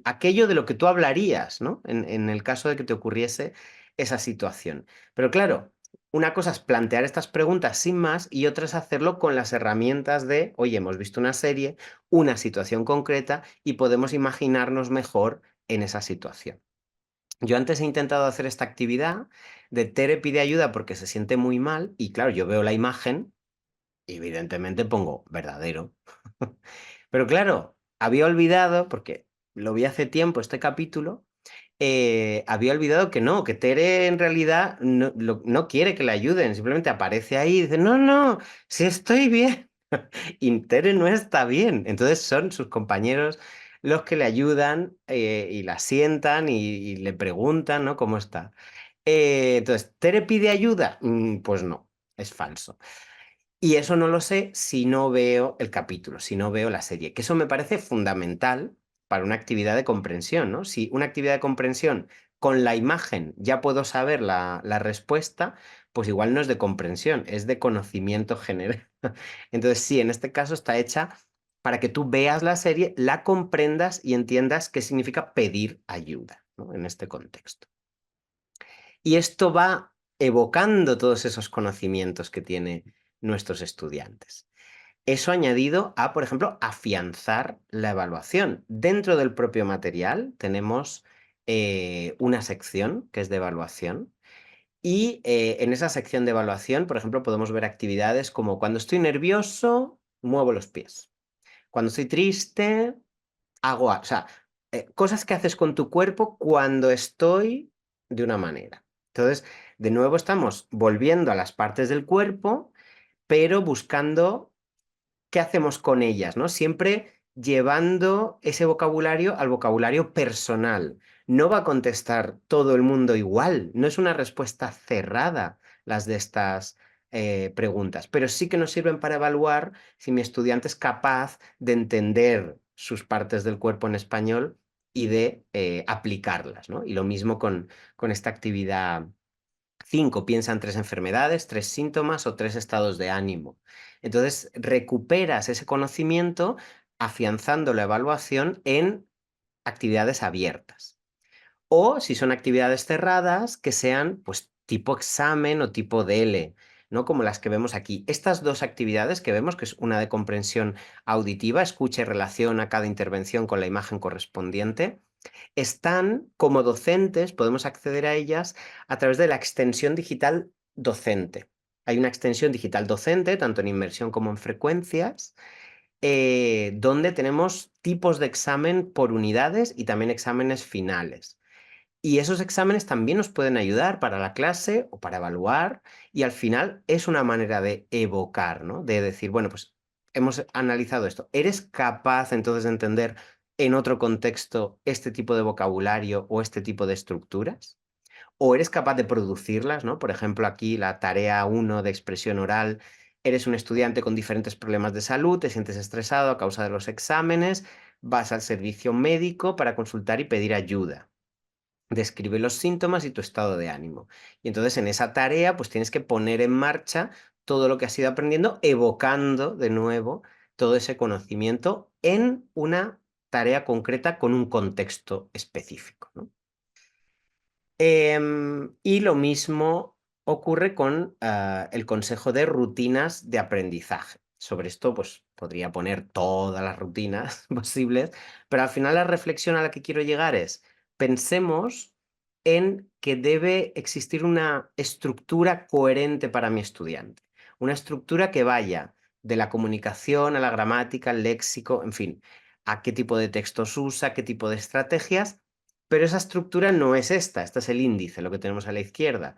aquello de lo que tú hablarías, ¿no? En el caso de que te ocurriese esa situación. Pero claro, una cosa es plantear estas preguntas sin más y otra es hacerlo con las herramientas de, oye, hemos visto una serie, una situación concreta y podemos imaginarnos mejor en esa situación. Yo antes he intentado hacer esta actividad de Tere pide ayuda porque se siente muy mal y claro, yo veo la imagen y evidentemente pongo verdadero. Pero claro, había olvidado, porque lo vi hace tiempo este capítulo, había olvidado que no, que Tere en realidad no quiere que le ayuden, simplemente aparece ahí y dice, no, no, si estoy bien. Y Tere no está bien. Entonces son sus compañeros los que le ayudan y la sientan y le preguntan, ¿no? ¿Cómo está? Entonces, ¿Tere pide ayuda? Pues no, es falso. Y eso no lo sé si no veo el capítulo, si no veo la serie, que eso me parece fundamental para una actividad de comprensión, ¿no? Si una actividad de comprensión con la imagen ya puedo saber la respuesta, pues igual no es de comprensión, es de conocimiento general. Entonces, sí, en este caso está hecha para que tú veas la serie, la comprendas y entiendas qué significa pedir ayuda, ¿no? En este contexto. Y esto va evocando todos esos conocimientos que tienen nuestros estudiantes. Eso añadido a, por ejemplo, afianzar la evaluación. Dentro del propio material tenemos una sección que es de evaluación y en esa sección de evaluación, por ejemplo, podemos ver actividades como cuando estoy nervioso, muevo los pies. Cuando estoy triste, o sea, cosas que haces con tu cuerpo cuando estoy de una manera. Entonces, de nuevo estamos volviendo a las partes del cuerpo, pero buscando qué hacemos con ellas, ¿no? Siempre llevando ese vocabulario al vocabulario personal. No va a contestar todo el mundo igual, no es una respuesta cerrada las de estas preguntas, pero sí que nos sirven para evaluar si mi estudiante es capaz de entender sus partes del cuerpo en español y de aplicarlas, ¿no? Y lo mismo con esta actividad 5, piensa en 3 enfermedades, 3 síntomas o 3 estados de ánimo. Entonces, recuperas ese conocimiento afianzando la evaluación en actividades abiertas. O si son actividades cerradas, que sean pues tipo examen o tipo DL, ¿no? Como las que vemos aquí. Estas dos actividades que vemos, que es una de comprensión auditiva, escucha y relaciona cada intervención con la imagen correspondiente, están como docentes, podemos acceder a ellas a través de la extensión digital docente. Hay una extensión digital docente, tanto en inmersión como en frecuencias, donde tenemos tipos de examen por unidades y también exámenes finales. Y esos exámenes también nos pueden ayudar para la clase o para evaluar, y al final es una manera de evocar, ¿no? De decir, bueno, pues hemos analizado esto. ¿Eres capaz entonces de entender en otro contexto este tipo de vocabulario o este tipo de estructuras? ¿O eres capaz de producirlas, ¿no? Por ejemplo, aquí la tarea 1 de expresión oral, eres un estudiante con diferentes problemas de salud, te sientes estresado a causa de los exámenes, vas al servicio médico para consultar y pedir ayuda. Describe los síntomas y tu estado de ánimo. Y entonces en esa tarea pues tienes que poner en marcha todo lo que has ido aprendiendo, evocando de nuevo todo ese conocimiento en una tarea concreta con un contexto específico, ¿no? Y lo mismo ocurre con el consejo de rutinas de aprendizaje. Sobre esto, pues podría poner todas las rutinas posibles, pero al final la reflexión a la que quiero llegar es, pensemos en que debe existir una estructura coherente para mi estudiante. Una estructura que vaya de la comunicación a la gramática, al léxico, en fin, a qué tipo de textos usa, qué tipo de estrategias, pero esa estructura no es esta, este es el índice, lo que tenemos a la izquierda.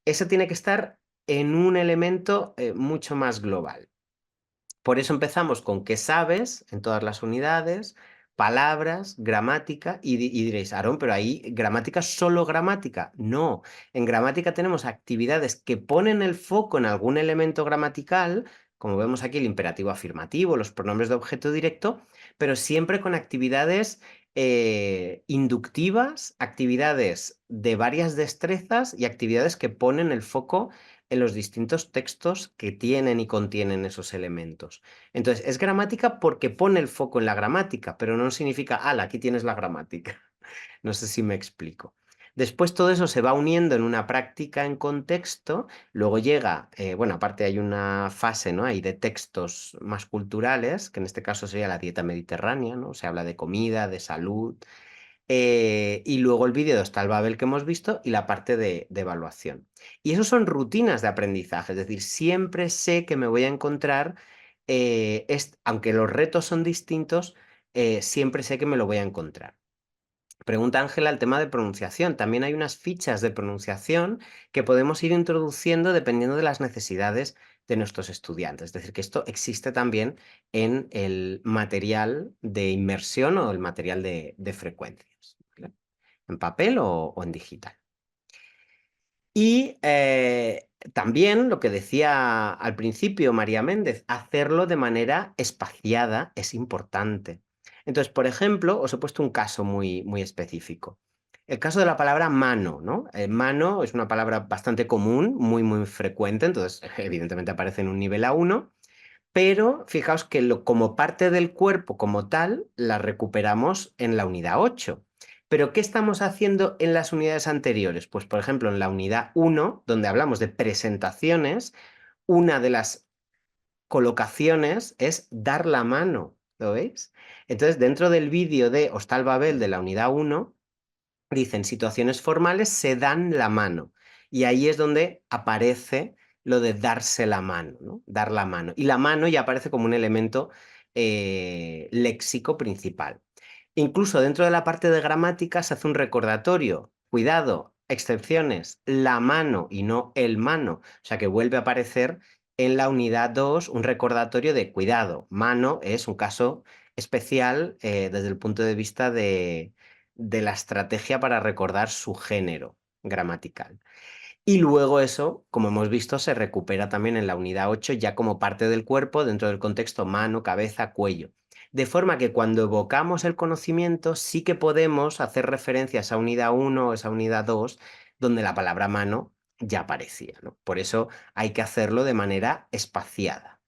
Eso tiene que estar en un elemento mucho más global. Por eso empezamos con qué sabes en todas las unidades, palabras, gramática, y diréis, Aarón, pero ahí gramática, solo gramática. No, en gramática tenemos actividades que ponen el foco en algún elemento gramatical, como vemos aquí el imperativo afirmativo, los pronombres de objeto directo, pero siempre con actividades inductivas, actividades de varias destrezas y actividades que ponen el foco en los distintos textos que tienen y contienen esos elementos. Entonces, es gramática porque pone el foco en la gramática, pero no significa, ala, aquí tienes la gramática. No sé si me explico. Después todo eso se va uniendo en una práctica en contexto, luego llega, bueno, aparte hay una fase, ¿no? Hay de textos más culturales, que en este caso sería la dieta mediterránea, ¿no? Se habla de comida, de salud, y luego el vídeo de Hostal Babel que hemos visto y la parte de evaluación. Y eso son rutinas de aprendizaje, es decir, siempre sé que me voy a encontrar, aunque los retos son distintos, siempre sé que me lo voy a encontrar. Pregunta Ángela el tema de pronunciación. También hay unas fichas de pronunciación que podemos ir introduciendo dependiendo de las necesidades de nuestros estudiantes. Es decir, que esto existe también en el material de inmersión o el material de frecuencias, ¿vale? En papel o en digital. Y también lo que decía al principio María Méndez, hacerlo de manera espaciada es importante. Entonces, por ejemplo, os he puesto un caso muy, muy específico. El caso de la palabra mano, ¿no? Mano es una palabra bastante común, muy, muy frecuente, entonces evidentemente aparece en un nivel A1, pero fijaos que como parte del cuerpo como tal, la recuperamos en la unidad 8. ¿Pero qué estamos haciendo en las unidades anteriores? Pues, por ejemplo, en la unidad 1, donde hablamos de presentaciones, una de las colocaciones es dar la mano, ¿lo veis? Entonces, dentro del vídeo de Hostal Babel de la unidad 1, dicen situaciones formales se dan la mano. Y ahí es donde aparece lo de darse la mano, ¿no? Dar la mano. Y la mano ya aparece como un elemento léxico principal. Incluso dentro de la parte de gramática se hace un recordatorio. Cuidado, excepciones, la mano y no el mano. O sea que vuelve a aparecer en la unidad 2 un recordatorio de cuidado. Mano es un caso especial desde el punto de vista de la estrategia para recordar su género gramatical. Y luego eso, como hemos visto, se recupera también en la unidad 8 ya como parte del cuerpo dentro del contexto mano, cabeza, cuello. De forma que cuando evocamos el conocimiento sí que podemos hacer referencia a esa unidad 1 o esa unidad 2 donde la palabra mano ya aparecía, ¿no? Por eso hay que hacerlo de manera espaciada.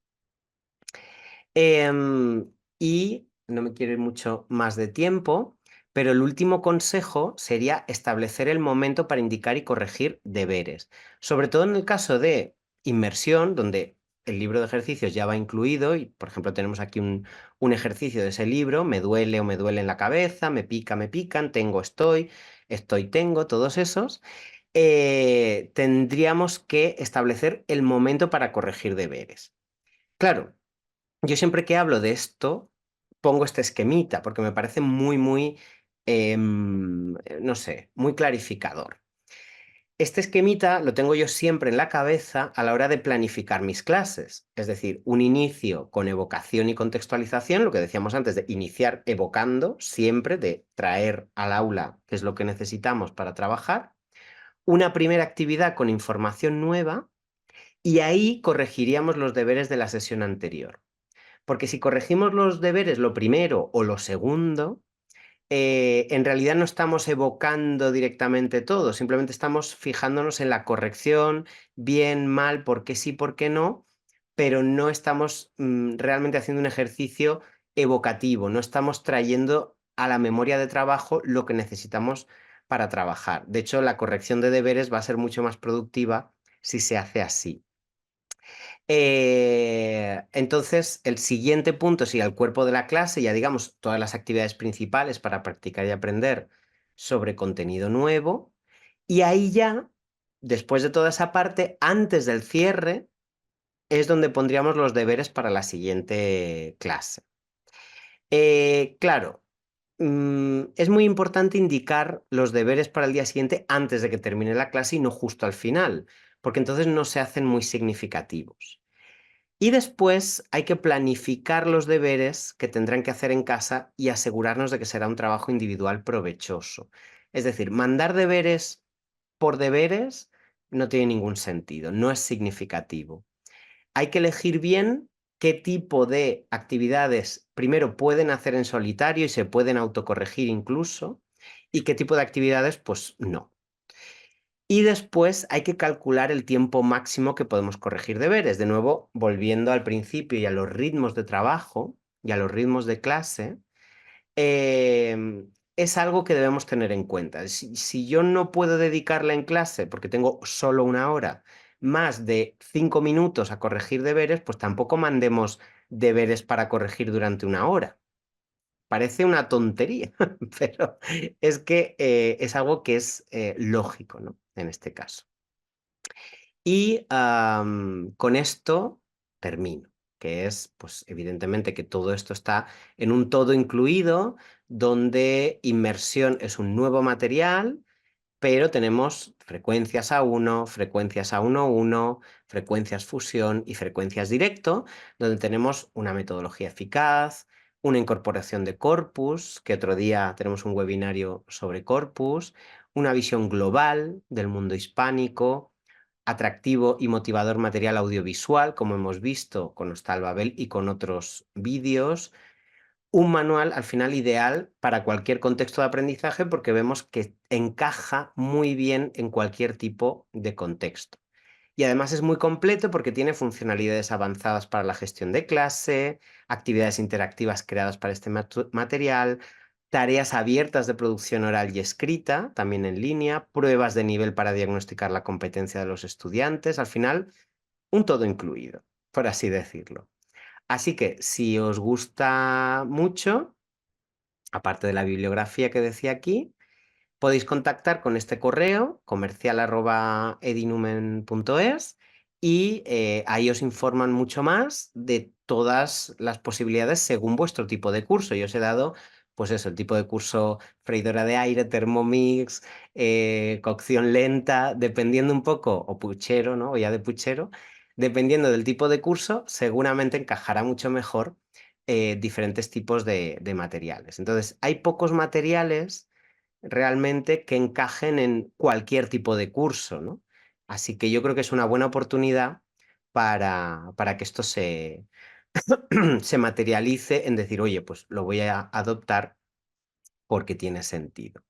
Y no me quiero ir mucho más de tiempo, pero el último consejo sería establecer el momento para indicar y corregir deberes. Sobre todo en el caso de inmersión, donde el libro de ejercicios ya va incluido y, por ejemplo, tenemos aquí un ejercicio de ese libro, me duele o me duele en la cabeza, me pica, me pican, tengo, estoy, tengo, todos esos. Tendríamos que establecer el momento para corregir deberes. Claro, yo siempre que hablo de esto, pongo este esquemita, porque me parece muy, no sé, muy clarificador. Este esquemita lo tengo yo siempre en la cabeza a la hora de planificar mis clases, es decir, un inicio con evocación y contextualización, lo que decíamos antes de iniciar evocando siempre, de traer al aula qué es lo que necesitamos para trabajar, una primera actividad con información nueva y ahí corregiríamos los deberes de la sesión anterior. Porque si corregimos los deberes lo primero o lo segundo, en realidad no estamos evocando directamente todo, simplemente estamos fijándonos en la corrección, bien, mal, por qué sí, por qué no, pero no estamos realmente haciendo un ejercicio evocativo, no estamos trayendo a la memoria de trabajo lo que necesitamos para trabajar. De hecho, la corrección de deberes va a ser mucho más productiva si se hace así. Entonces, el siguiente punto sería el cuerpo de la clase, ya digamos, todas las actividades principales para practicar y aprender sobre contenido nuevo. Y ahí ya, después de toda esa parte, antes del cierre, es donde pondríamos los deberes para la siguiente clase. Claro, es muy importante indicar los deberes para el día siguiente antes de que termine la clase y no justo al final, porque entonces no se hacen muy significativos. Y después hay que planificar los deberes que tendrán que hacer en casa y asegurarnos de que será un trabajo individual provechoso. Es decir, mandar deberes por deberes no tiene ningún sentido, no es significativo. Hay que elegir bien qué tipo de actividades primero pueden hacer en solitario y se pueden autocorregir incluso, y qué tipo de actividades pues no. Y después hay que calcular el tiempo máximo que podemos corregir deberes. De nuevo, volviendo al principio y a los ritmos de trabajo y a los ritmos de clase, es algo que debemos tener en cuenta. Si yo no puedo dedicarle en clase, porque tengo solo una hora, más de 5 minutos a corregir deberes, pues tampoco mandemos deberes para corregir durante una hora. Parece una tontería, pero es que es algo que es lógico, ¿no? En este caso. Y con esto termino, que es, pues evidentemente que todo esto está en un todo incluido, donde inmersión es un nuevo material, pero tenemos frecuencias A1, frecuencias A1.1, frecuencias fusión y frecuencias directo, donde tenemos una metodología eficaz, una incorporación de corpus, que otro día tenemos un webinario sobre corpus, una visión global del mundo hispánico, atractivo y motivador material audiovisual, como hemos visto con Hostal Babel y con otros vídeos, un manual al final ideal para cualquier contexto de aprendizaje porque vemos que encaja muy bien en cualquier tipo de contexto. Y además es muy completo porque tiene funcionalidades avanzadas para la gestión de clase, actividades interactivas creadas para este material, tareas abiertas de producción oral y escrita, también en línea, pruebas de nivel para diagnosticar la competencia de los estudiantes, al final, un todo incluido, por así decirlo. Así que si os gusta mucho, aparte de la bibliografía que decía aquí, podéis contactar con este correo comercial@edinumen.es y ahí os informan mucho más de todas las posibilidades según vuestro tipo de curso. Yo os he dado, pues eso, el tipo de curso freidora de aire, Thermomix, cocción lenta, dependiendo un poco, o puchero, ¿no? O ya de puchero, dependiendo del tipo de curso, seguramente encajará mucho mejor diferentes tipos de materiales. Entonces, hay pocos materiales realmente que encajen en cualquier tipo de curso, ¿no? Así que yo creo que es una buena oportunidad para que esto se, se materialice en decir, oye, pues lo voy a adoptar porque tiene sentido.